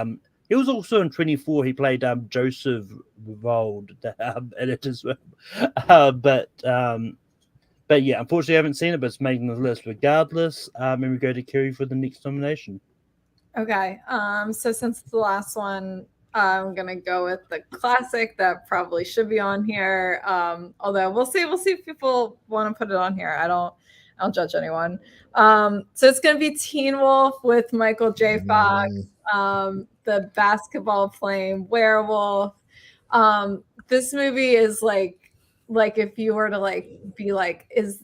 he was also in 24. He played Joseph Vold in it as well. But yeah, unfortunately, I haven't seen it, but it's making the list regardless. And we go to Kerry for the next nomination. Okay. So since it's the last one, I'm gonna go with the classic that probably should be on here. Although we'll see if people want to put it on here. I don't judge anyone. So it's gonna be Teen Wolf with Michael J. Fox, the basketball playing werewolf. This movie is like if you were to be like, is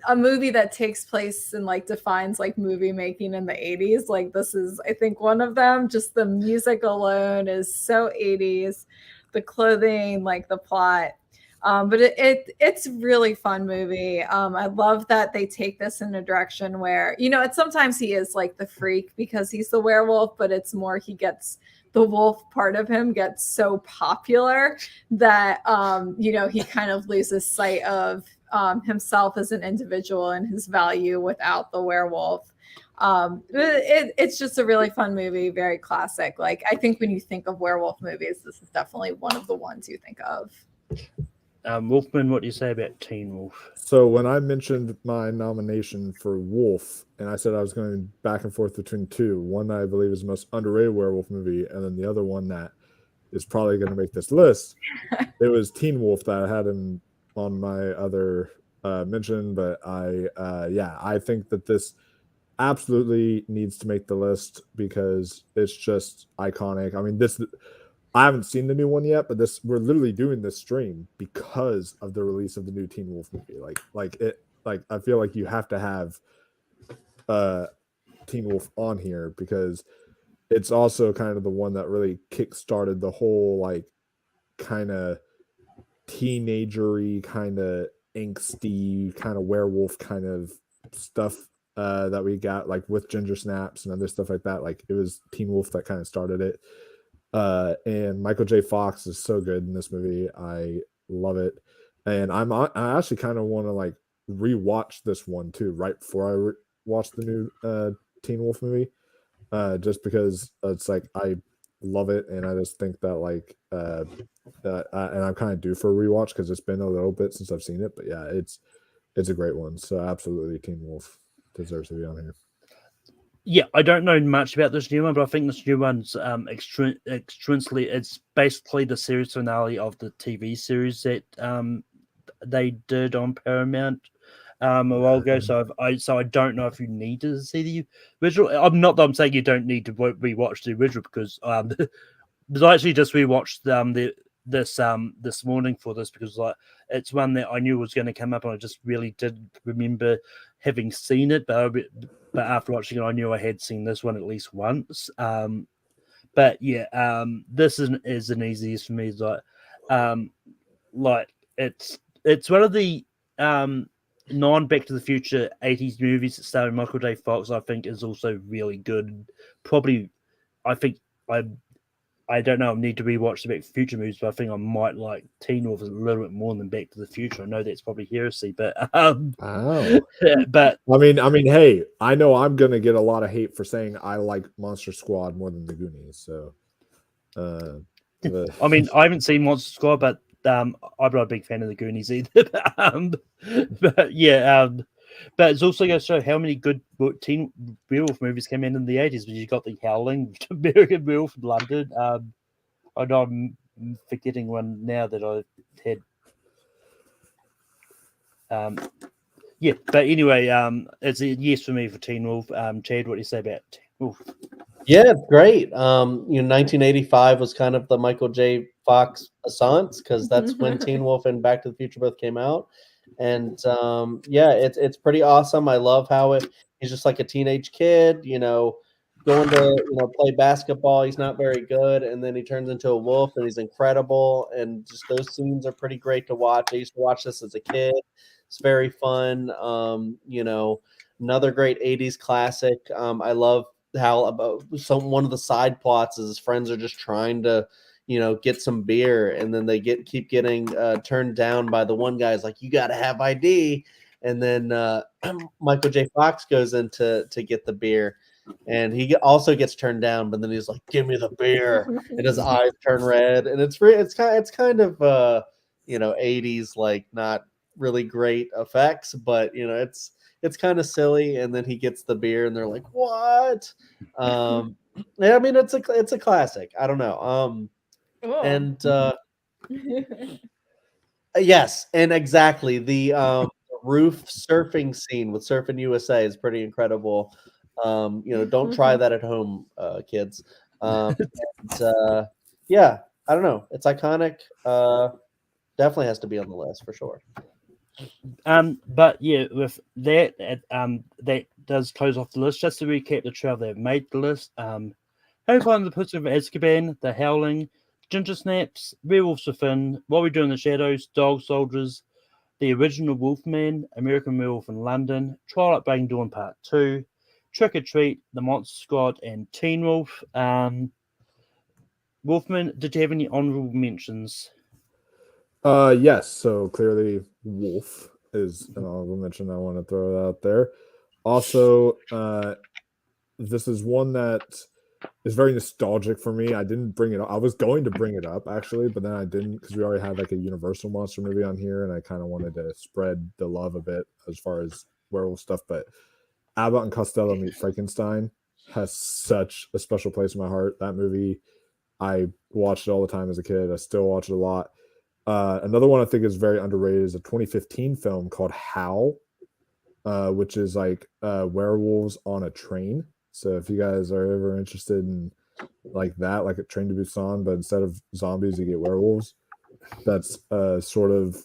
a movie that takes place and defines movie making in the 80s. This is, I think, one of them. Just the music alone is so 80s, the clothing, the plot. But it's really fun movie. I love that they take this in a direction where, it's sometimes he is the freak because he's the werewolf, but it's more he gets the wolf part of him gets so popular that he kind of loses sight of himself as an individual and his value without the werewolf. It's just a really fun movie, very classic. I think when you think of werewolf movies, this is definitely one of the ones you think of. Wolfman, what do you say about Teen Wolf? So when I mentioned my nomination for Wolf, and I said I was going back and forth between 2, one that I believe is the most underrated werewolf movie, and then the other one that is probably going to make this list, it was Teen Wolf that I had on my other mention. But I think that this absolutely needs to make the list because it's just iconic. I mean, I haven't seen the new one yet, but we're literally doing this stream because of the release of the new Teen Wolf movie. I feel like you have to have Teen Wolf on here because it's also kind of the one that really kickstarted the whole kind of teenagery, kind of angsty, kind of werewolf kind of stuff that we got with Ginger Snaps and other stuff like that. It was Teen Wolf that kind of started it. And Michael J. Fox is so good in this movie. I love it. And I actually kind of want to rewatch this one too, right before I watch the new Teen Wolf movie. Just because it's I love it, and I just think that and I'm kind of due for a rewatch because it's been a little bit since I've seen it. But yeah, it's a great one. So absolutely, Teen Wolf deserves to be on here. Yeah, I don't know much about this new one, but I think this new one's extrinsically, it's basically the series finale of the TV series that they did on Paramount a while ago. So I don't know if you need to see the original. I'm not that I'm saying you don't need to rewatch the original because I actually just rewatched this morning for this because it's one that I knew was going to come up and I just really didn't remember having seen it, but after watching it I knew I had seen this one at least once. But yeah, this is an easiest for me. It's one of the non Back to the Future 80s movies that starring Michael J. Fox. I think is also really good. Probably, I think I don't know. I need to rewatch the Back to the Future movies, but I think I might like Teen Wolf a little bit more than Back to the Future. I know that's probably heresy, but but I mean, hey, I know I'm gonna get a lot of hate for saying I like Monster Squad more than the Goonies. So, I mean, I haven't seen Monster Squad, but I'm not a big fan of the Goonies either. But yeah, but it's also going to show how many good teen werewolf movies came in the 80s. But you got the Howling, American Werewolf in London. I know I'm forgetting one now that I had. Yeah, but anyway, it's a yes for me for Teen Wolf. Chad, what do you say about Teen Wolf? Yeah, it's great. 1985 was kind of the Michael J. Fox assance because that's when Teen Wolf and Back to the Future both came out, and yeah, it's pretty awesome. I love how he's just like a teenage kid, going to play basketball. He's not very good, and then he turns into a wolf, and he's incredible. And just those scenes are pretty great to watch. I used to watch this as a kid. It's very fun. Another great '80s classic. I love how about one of the side plots is his friends are just trying to get some beer, and then they keep getting turned down by the one guy's like, you got to have ID, and then Michael J. Fox goes in to get the beer, and he also gets turned down, but then he's like, give me the beer, and his eyes turn red, and it's kind of 80s, like not really great effects, but it's kind of silly, and then he gets the beer and they're like, what? Yeah, I mean, it's a classic. I don't know. And yes, and exactly the roof surfing scene with Surfing USA is pretty incredible. Don't try that at home, kids. Yeah, I don't know, it's iconic. Definitely has to be on the list for sure. But yeah, with that, that does close off the list. Just to recap the 12 that made the list: Harry Potter and the Prisoner of Azkaban, The Howling, Ginger Snaps, Werewolves Within, What We Do in the Shadows, Dog Soldiers, The Original Wolfman, American Werewolf in London, Twilight Breaking Dawn Part 2, Trick or Treat, The Monster Squad, and Teen Wolf. Wolfman, did you have any honorable mentions? Yes. So clearly, Wolf is an honorable mention. I want to throw it out there. Also, this is one that is very nostalgic for me. I didn't bring it up. I was going to bring it up actually, but then I didn't because we already had like a Universal monster movie on here, and I kind of wanted to spread the love a bit as far as werewolf stuff. But Abbott and Costello Meet Frankenstein has such a special place in my heart. That movie, I watched it all the time as a kid. I still watch it a lot. Another one I think is very underrated is a 2015 film called Howl, which is like werewolves on a train. So if you guys are ever interested in like that, like a Train to Busan, but instead of zombies, you get werewolves. That's sort of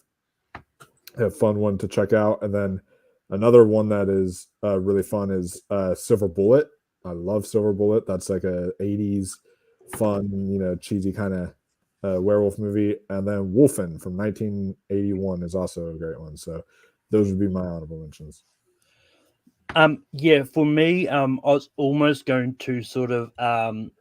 a fun one to check out. And then another one that is really fun is Silver Bullet. I love Silver Bullet. That's like a 80s fun, cheesy kind of werewolf movie. And then Wolfen from 1981 is also a great one. So those would be my honorable mentions. Yeah, for me, I was almost going to sort of almost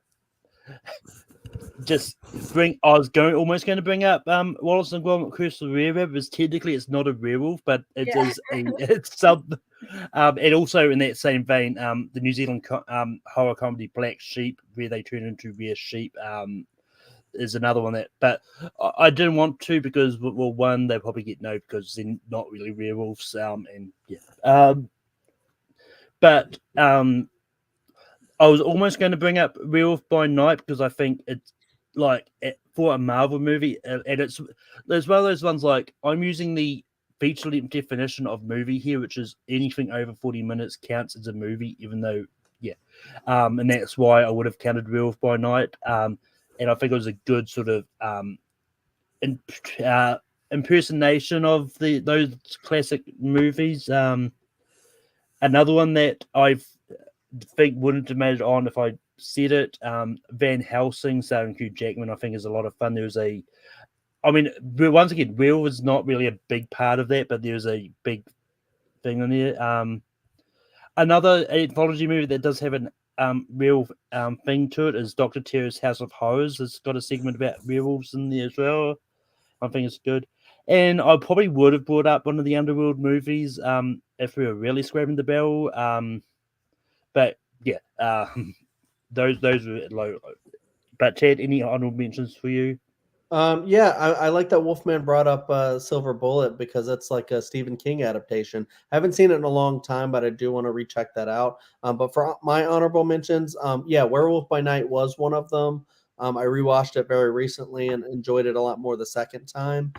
going to bring up Wallace and Gromit Curse of the Werewolf, because technically it's not a werewolf, but it's some and also in that same vein, the New Zealand horror comedy Black Sheep, where they turn into rare sheep, is another one but I didn't want to because, well, one, they probably get no because they're not really werewolves, and yeah. But I was almost going to bring up Werewolf by Night because I think it's like for a Marvel movie, and it's one of those ones like I'm using the feature length definition of movie here, which is anything over 40 minutes counts as a movie, even though, yeah. And that's why I would have counted Werewolf by Night. And I think it was a good sort of impersonation of those classic movies. Another one that I think wouldn't have made it on if I said it. Van Helsing, starring Hugh Jackman, I think is a lot of fun. Once again, Will was not really a big part of that, but there's a big thing in there. Another anthology movie that does have an real thing to it is Dr. Terror's House of Horrors. It's got a segment about werewolves in there as well. I think it's good. And I probably would have brought up one of the Underworld movies if we were really scraping the barrel. But yeah, those were low. But Ted, any honorable mentions for you? Yeah, I like that Wolfman brought up Silver Bullet because it's like a Stephen King adaptation. I haven't seen it in a long time, but I do want to recheck that out. But for my honorable mentions, yeah, Werewolf by Night was one of them. I rewatched it very recently and enjoyed it a lot more the second time.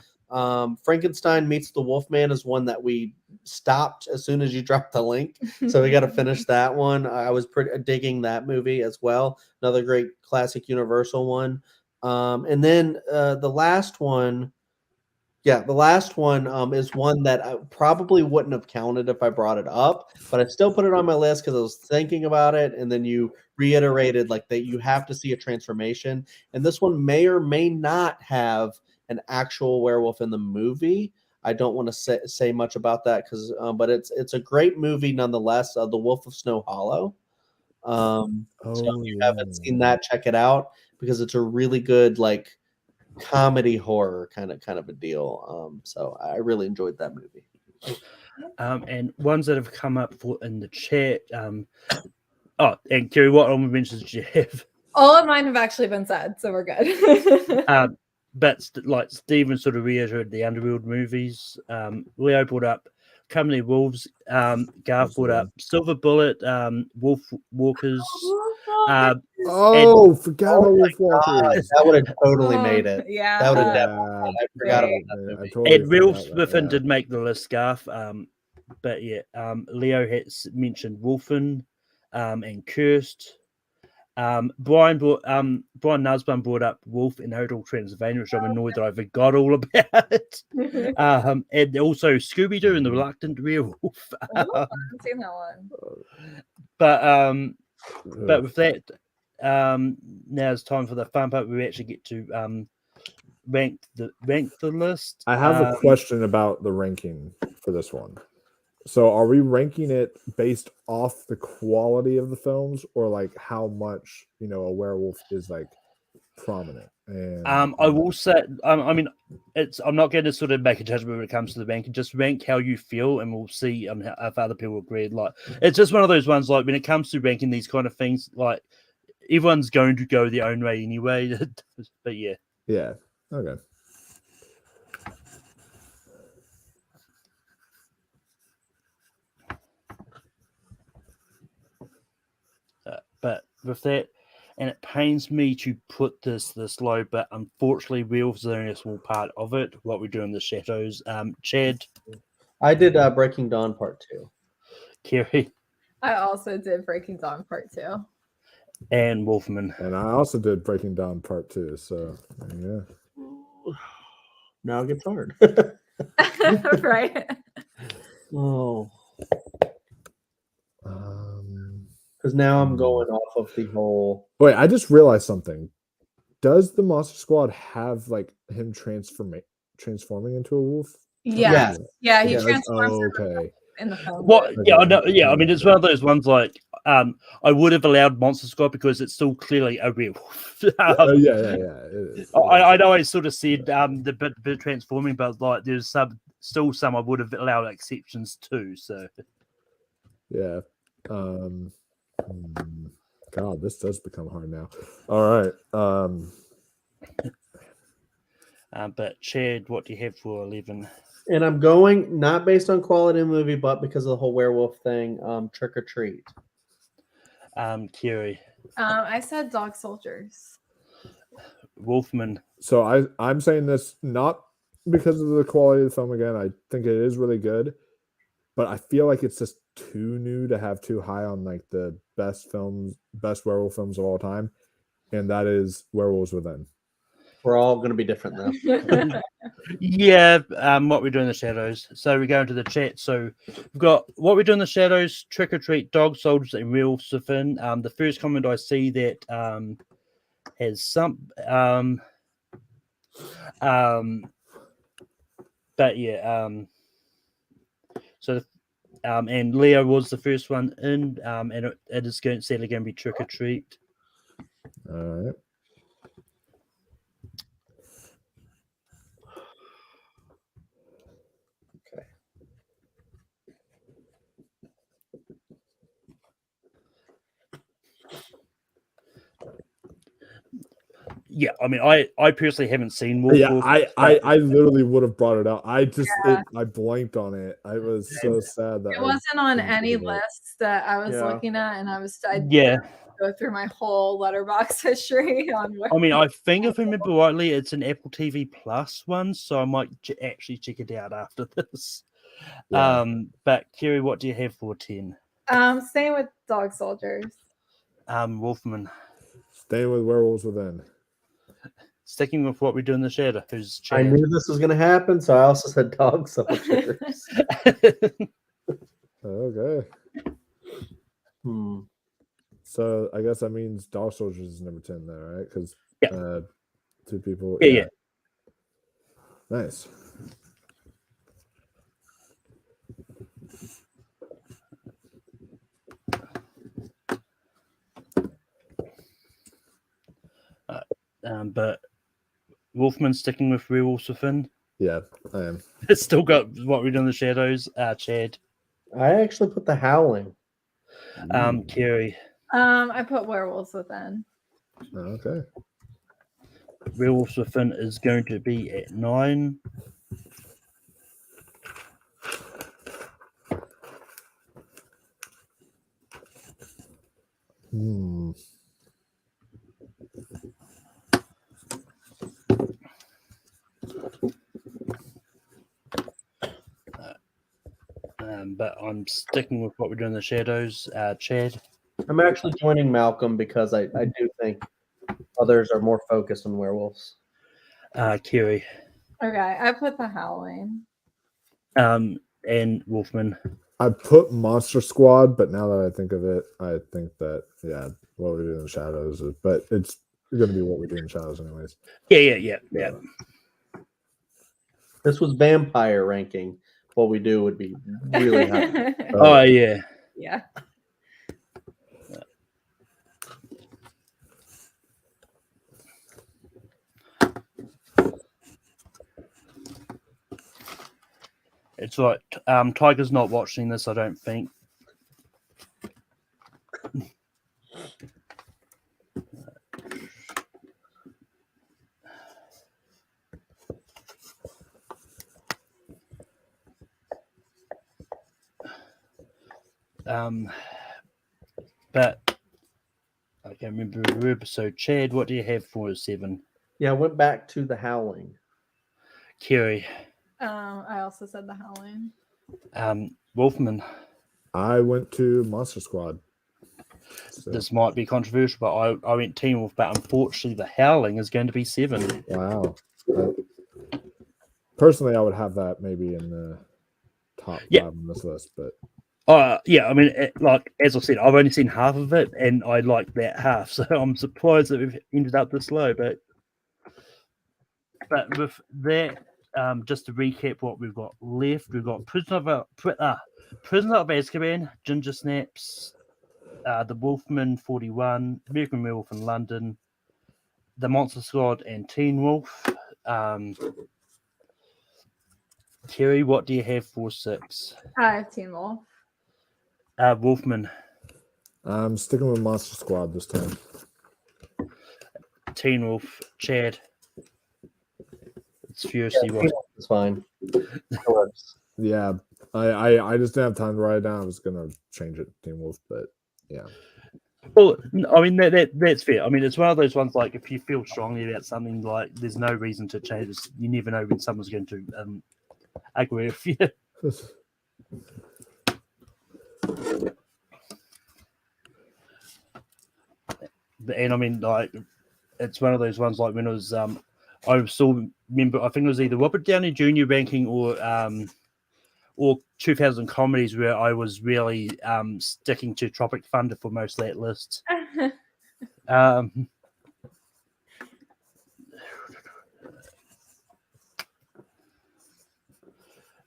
Frankenstein Meets the Wolfman is one that we stopped as soon as you dropped the link, so we got to finish that one. I was pretty digging that movie as well. Another great classic Universal one. And then the last one. Yeah, the last one is one that I probably wouldn't have counted if I brought it up, but I still put it on my list because I was thinking about it, and then you reiterated like that you have to see a transformation, and this one may or may not have an actual werewolf in the movie. I don't want to say much about that because, but it's a great movie nonetheless. The Wolf of Snow Hollow. So if you haven't seen that, check it out because it's a really good like comedy horror kind of a deal. So I really enjoyed that movie. And ones that have come up in the chat. And Kerry, what honorable mentions did you have? All of mine have actually been said, so we're good. But like Steven sort of reiterated the Underworld movies. Leo brought up Company Wolves. Garth brought up Silver Bullet, Wolf Walkers. Forgot about Wolf Walkers. That would have totally made it. Yeah, that would have definitely. I forgot about that movie. Totally And Werewolves forgot Within that, yeah. did make the list, Garth. But yeah, Leo has mentioned Wolfen, and Cursed. Brian Nusbaum brought up Wolf in Hotel Transylvania, which I'm annoyed that I forgot all about. And also Scooby Doo and the Reluctant Werewolf. I haven't seen that one. But with that, now it's time for the fun part. We actually get to rank the list. I have a question about the ranking for this one. So are we ranking it based off the quality of the films or like how much, a werewolf is like prominent? And I will say, I mean, I'm not going to sort of make a judgment when it comes to the ranking. Just rank how you feel, and we'll see if other people agree. Like, it's just one of those ones. Like, when it comes to ranking these kind of things, like everyone's going to go their own way anyway. But yeah, okay. But with that, and it pains me to put this low, but unfortunately, Werewolves are only a small part of it. What we do in the shadows. Chad, I did Breaking Dawn Part 2. Kerry, I also did Breaking Dawn Part 2. and Wolfman. And I also did Breaking Dawn Part 2. So yeah. Now it gets hard. Right. Oh. Because now I'm going off of the whole. Wait, I just realized something. Does the Monster Squad have like him transforming into a wolf? Yeah. Yeah, he Yeah, transforms okay. in the film. What? Yeah, I know. Okay. Yeah, I mean, it's one of those ones like I would have allowed Monster Squad because it's still clearly a werewolf. Yeah. It is. I know I sort of said the bit transforming, but like there's still some I would have allowed exceptions to. So yeah. God, this does become hard now. All right. But Chad, what do you have for 11? And I'm going not based on quality of the movie, but because of the whole werewolf thing. Trick or Treat. Kerry, I said Dog Soldiers. Wolfman. So I'm saying this not because of the quality of the film. Again, I think it is really good, but I feel like it's just too new to have too high on like the best werewolf films of all time, and that is Werewolves Within. We're all going to be different though. Yeah, what we do in the shadows. So we go into the chat. So we've got what we do in the shadows, Trick or Treat, Dog Soldiers, and Werewolves Within. The first comment I see that has some but yeah, so and Leo was the first one in, and it is sadly going to be Trick or Treat. All right. Okay. Yeah, I mean, I personally haven't seen Wolf. Yeah, Wolf, I literally would have brought it out. I just Yeah. I blanked on it. I was so sad that It wasn't on didn't any think of it. list that I was Yeah. looking at, and I yeah. go through my whole letterbox history on where. I mean, I think if I remember rightly, it's an Apple TV Plus one, so I might actually check it out after this. Yeah. But Kerry, what do you have for 10? Staying with Dog Soldiers. Wolfman. Staying with Werewolves Within. Sticking with what we do in the shadow. Who's I Chad? knew this was going to happen, so I also said Dog Soldiers. Okay. Hmm. So I guess that means Dog Soldiers is number 10 there, right? Because Yeah. 2 people. Yeah. Nice. But Wolfman sticking with Werewolves Within. Yeah, I am. It's still got what we do in the shadows. Chad. I actually put The Howling. Kerry. I put Werewolves Within. Okay. Werewolves Within is going to be at 9. Hmm. But I'm sticking with what we do in the shadows. Chad. I'm actually joining Malcolm because I do think others are more focused on werewolves. Kerry. Okay, I put The Howling. And Wolfman. I put Monster Squad, but now that I think of it, I think that what we do in the shadows is, but it's going to be what we do in the shadows anyways. Yeah. This was vampire ranking. What we do would be really high. Oh yeah. Yeah. It's right. Tiger's not watching this, I don't think. But I can't remember the word. So Chad, what do you have for 7? Yeah, I went back to The Howling. Kerry. I also said The Howling. Wolfman. I went to Monster Squad. So, This might be controversial, but I went Teen Wolf, but unfortunately the Howling is going to be 7. wow. Personally, I would have that maybe in the top 5 on this list, but Yeah, I mean, like as I said, I've only seen half of it, and I like that half, so I'm surprised that we've ended up this low. But with that, just to recap what we've got left, we've got Prisoner of Azkaban, Ginger Snaps, The Wolfman 41, American Werewolf in London, The Monster Squad, and Teen Wolf. Kerry, what do you have for 6? I have Teen Wolf. Wolfman. I'm sticking with Monster Squad this time. Teen Wolf. Chad. It's furiously what. It's fine. Yeah, I just didn't have time to write it down. I was gonna change it to Teen Wolf, but yeah. Well, I mean that's fair. I mean, it's one of those ones like if you feel strongly about something, like there's no reason to change it. You never know when someone's going to agree with you. And I mean, like, it's one of those ones like when it was, I still remember, I think it was either Robert Downey Jr. ranking or 2000 comedies where I was really sticking to Tropic Thunder for most of that list.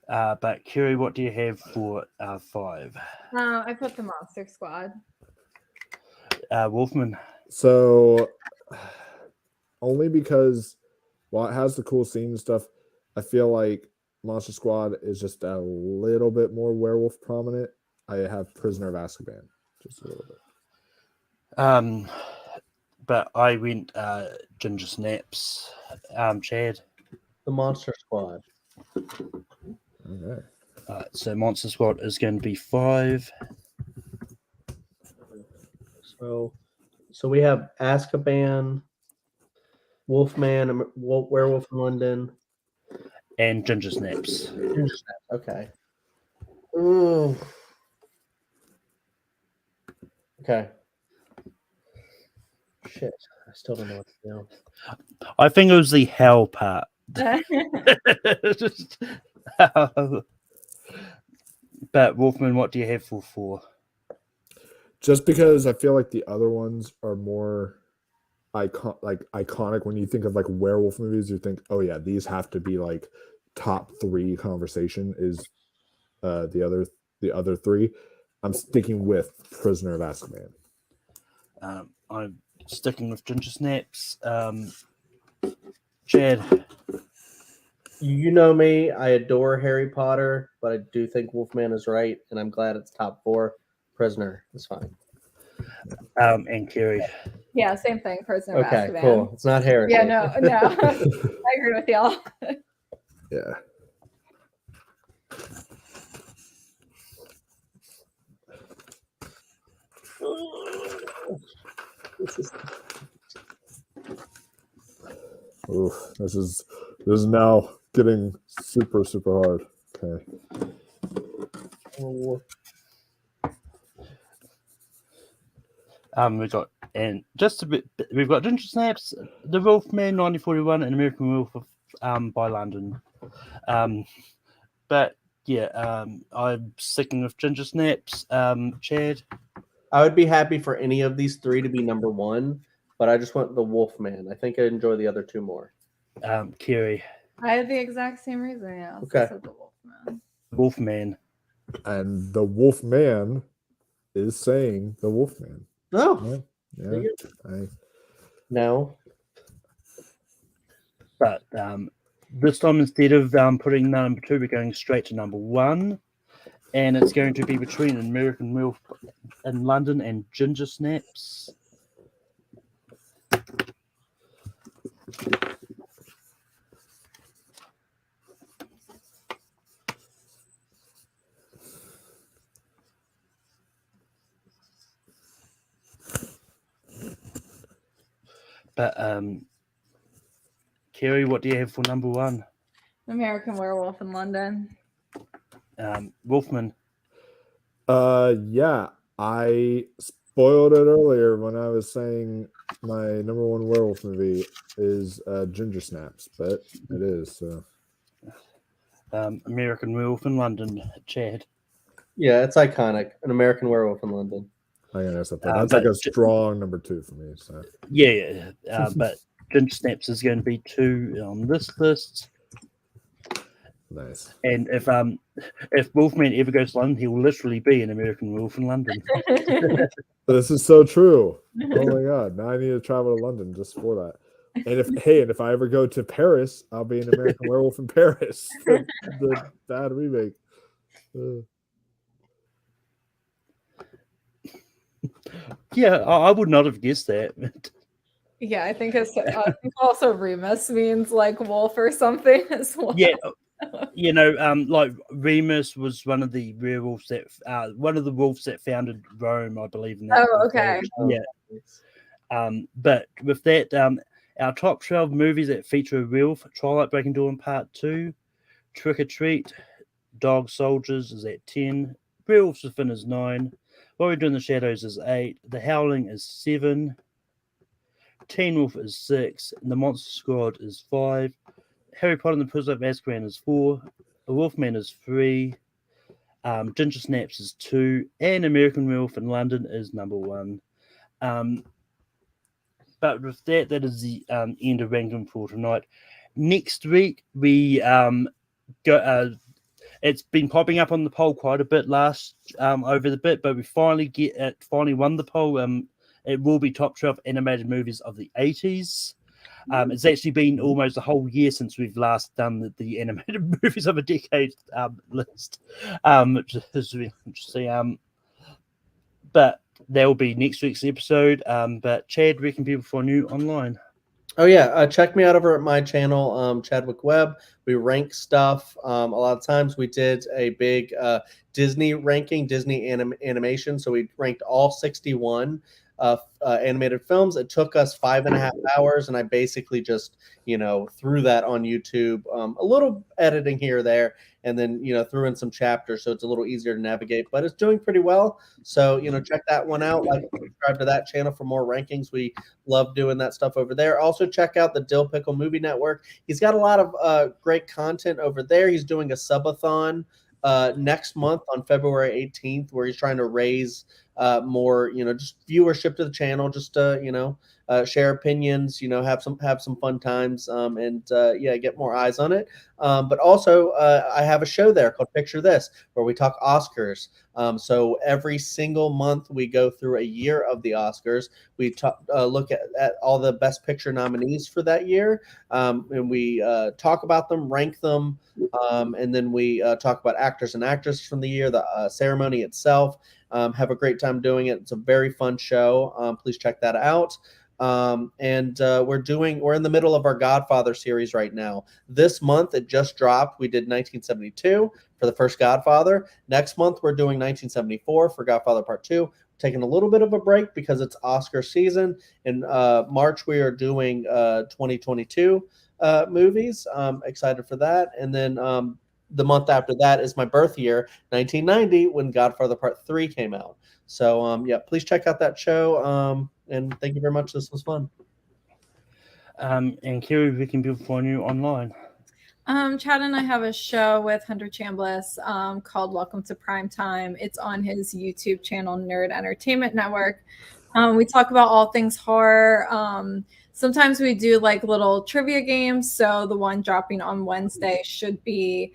But Kerry, what do you have for 5? I put The Monster Squad. Wolfman. So only because while it has the cool scene and stuff, I feel like Monster Squad is just a little bit more werewolf prominent. I have Prisoner of Azkaban just a little bit. but I went Ginger Snaps. Chad. The Monster Squad. Okay. So Monster Squad is going to be 5. So we have Azkaban, Wolfman, Werewolf in London, And Ginger Snaps. Ginger Snaps. Okay. Ooh. Okay. Shit. I still don't know what to do. I think it was the hell part. But Wolfman, what do you have for 4? Just because I feel like the other ones are more iconic. When you think of like werewolf movies, you think, oh yeah, these have to be like top 3 conversation. Is the other 3? I'm sticking with Prisoner of Azkaban. I'm sticking with Ginger Snaps. Chad. You know me. I adore Harry Potter, but I do think Wolfman is right, and I'm glad it's top 4. Prisoner is fine. And Kerry. Yeah, same thing. Prisoner of Okay, Azkaban. cool. It's not Harry. Yeah, no. I agree with y'all. Yeah. Oof, this is now getting super hard. Okay. We've got we've got Ginger Snaps, The Wolfman 1941, and American Werewolf by London. But yeah, I'm sticking with Ginger Snaps. Chad. I would be happy for any of these 3 to be number 1, but I just want the Wolfman. I think I enjoy the other 2 more. Kerry. I had the exact same reason. Yeah. Okay. I said the Wolfman. Wolfman. And the Wolfman is saying the Wolfman. Oh. Yeah. No. But this time, instead of putting number 2, we're going straight to number 1. And it's going to be between American Werewolf in London and Ginger Snaps. But Kerry, what do you have for number 1? American Werewolf in London. Wolfman. Yeah, I spoiled it earlier when I was saying my number 1 werewolf movie is Ginger Snaps, but it is so. American Werewolf in London. Chad. Yeah, it's iconic. An American Werewolf in London. I guess that's like a strong number 2 for me. So yeah. But Ginger Snaps is going to be 2 on this list. nice. And if Wolfman ever goes to London, he will literally be an American Werewolf in London. This is so true. Oh my god! Now I need to travel to London just for that. And if I ever go to Paris, I'll be an American Werewolf in Paris. The bad remake. Yeah, I would not have guessed that. Yeah, I think also Remus means like wolf or something as well. Yeah, like Remus was one of the werewolves one of the wolves that founded Rome, I believe. In that okay. Yeah. But with that, our top 12 movies that feature a werewolf: Twilight Breaking Dawn Part 2, Trick or Treat, Dog Soldiers is at 10, Werewolves Within is 9, What We Do in the Shadows is 8, The Howling is 7, Teen Wolf is 6, and The Monster Squad is 5, Harry Potter and the Prisoner of Azkaban is 4, The Wolfman is 3, Ginger Snaps is 2, and American Werewolf in London is number 1. But with that is the end of ranking for tonight. Next week, we go. It's been popping up on the poll quite a bit over the bit, but we finally won the poll. It will be top 12 animated movies of the 80s. It's actually been almost a whole year since we've last done the animated movies of a decade list, which is really interesting. But that will be next week's episode. But Chad, where can people find you online? Oh yeah, check me out over at my channel, Chadwick Webb. We rank stuff. A lot of times we did a big Disney ranking, Disney animation. So we ranked all 61 animated films. It took us 5.5 hours, and I basically just threw that on YouTube. A little editing here or there, and then threw in some chapters so it's a little easier to navigate. But it's doing pretty well. So check that one out. Like, subscribe to that channel for more rankings. We love doing that stuff over there. Also check out the Dill Pickle Movie Network. He's got a lot of great content over there. He's doing a subathon next month on February 18th, where he's trying to raise more, just viewership to the channel, just to, share opinions, have some fun times, and get more eyes on it. But also, I have a show there called Picture This, where we talk Oscars. So every single month we go through a year of the Oscars. We look at all the Best Picture nominees for that year, and we talk about them, rank them, and then we talk about actors and actresses from the year, the ceremony itself. Have a great time doing it. It's a very fun show. Please check that out. And we're in the middle of our Godfather series right now. This month it just dropped. We did 1972 for the first Godfather. Next month we're doing 1974 for Godfather Part 2. Taking a little bit of a break because it's Oscar season. In March we are doing 2022 movies. Excited for that. And then the month after that is my birth year, 1990, when Godfather Part 3 came out. So please check out that show. And thank you very much. This was fun. And Kiri, we can people find you online. Chad and I have a show with Hunter Chambliss called Welcome to Prime Time. It's on his YouTube channel, Nerd Entertainment Network. We talk about all things horror. Sometimes we do like little trivia games. So the one dropping on Wednesday should be,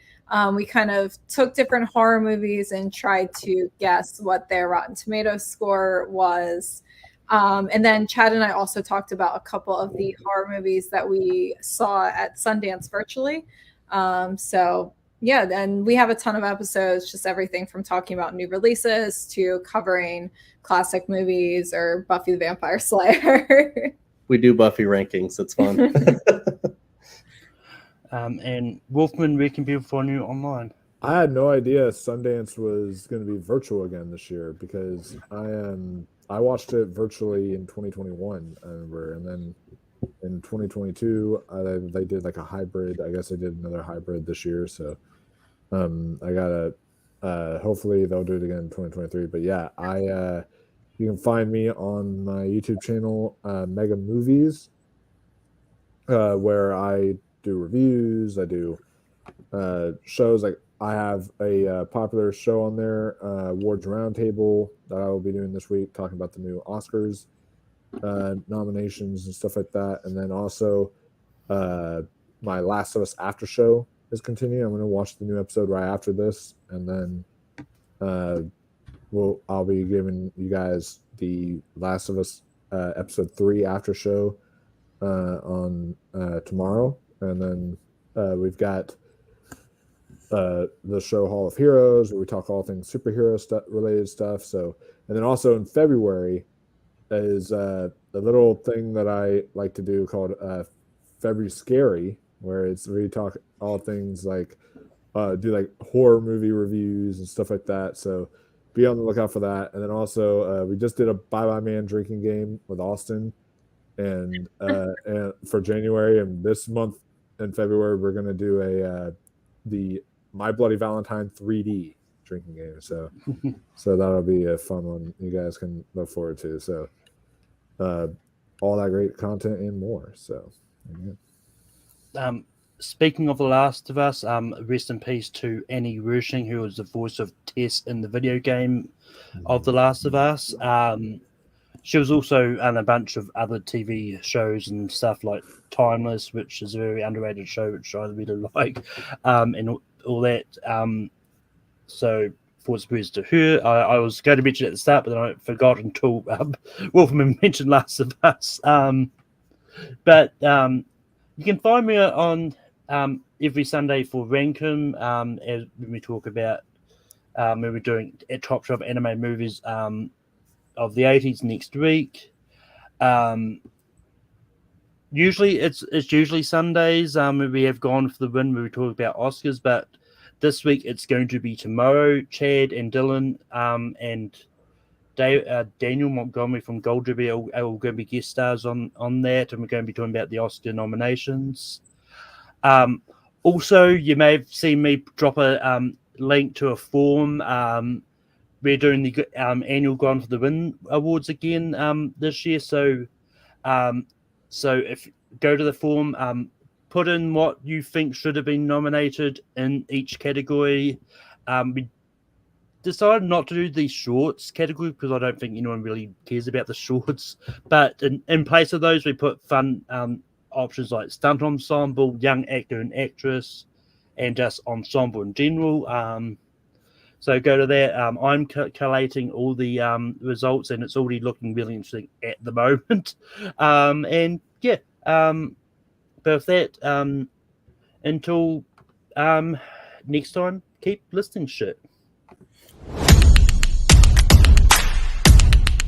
we kind of took different horror movies and tried to guess what their Rotten Tomatoes score was. And then Chad and I also talked about a couple of the horror movies that we saw at Sundance virtually. Then we have a ton of episodes, just everything from talking about new releases to covering classic movies or Buffy the Vampire Slayer. We do Buffy rankings. It's fun. And Wolfman, where can people find you online? I had no idea Sundance was going to be virtual again this year because I watched it virtually in 2021, and then in 2022 they did like a hybrid. I guess they did another hybrid this year, so I gotta hopefully they'll do it again in 2023. But yeah, you can find me on my YouTube channel, Mega Movies, where I do reviews. I do shows. Like I have a popular show on there, Awards Roundtable, that I will be doing this week, talking about the new Oscars nominations and stuff like that. And then also my Last of Us after show is continuing. I'm going to watch the new episode right after this, and then I'll be giving you guys the Last of Us episode 3 after show on tomorrow. And then we've got the show Hall of Heroes, where we talk all things superhero related stuff. So, and then also in February is a little thing that I like to do called February Scary, where we talk all things like do like horror movie reviews and stuff like that. So be on the lookout for that. And then also we just did a Bye Bye Man drinking game with Austin, and for January, and this month in February we're gonna do the My Bloody Valentine 3D drinking game. So that'll be a fun one you guys can look forward to. So all that great content and more. So yeah. Speaking of The Last of Us, rest in peace to Annie Rushing, who was the voice of Tess in the video game of The Last of Us. She was also on a bunch of other TV shows and stuff like Timeless, which is a very underrated show, which I really like, and all that. So thoughts praise to her. I was going to mention at the start, but then I forgot until Wolfman mentioned Last of Us. But you can find me on every Sunday for Rankum, as when we talk about when we're doing at Top Shop anime movies. of the 80s next week. Usually it's usually Sundays. We have Gone for the Win where we talk about Oscars, but this week it's going to be tomorrow. Chad and Dylan and Daniel Montgomery from Gold Derby are going to be guest stars on that, and we're going to be talking about the Oscar nominations. Also, you may have seen me drop a link to a form. We're doing the annual Gone for the Win awards again this year, so if you go to the form, put in what you think should have been nominated in each category. We decided not to do the shorts category because I don't think anyone really cares about the shorts. But in place of those, we put fun options like stunt ensemble, young actor and actress, and just ensemble in general. So go to that. I'm collating all the results, and it's already looking really interesting at the moment. And yeah, but with that, until next time, keep listening shit.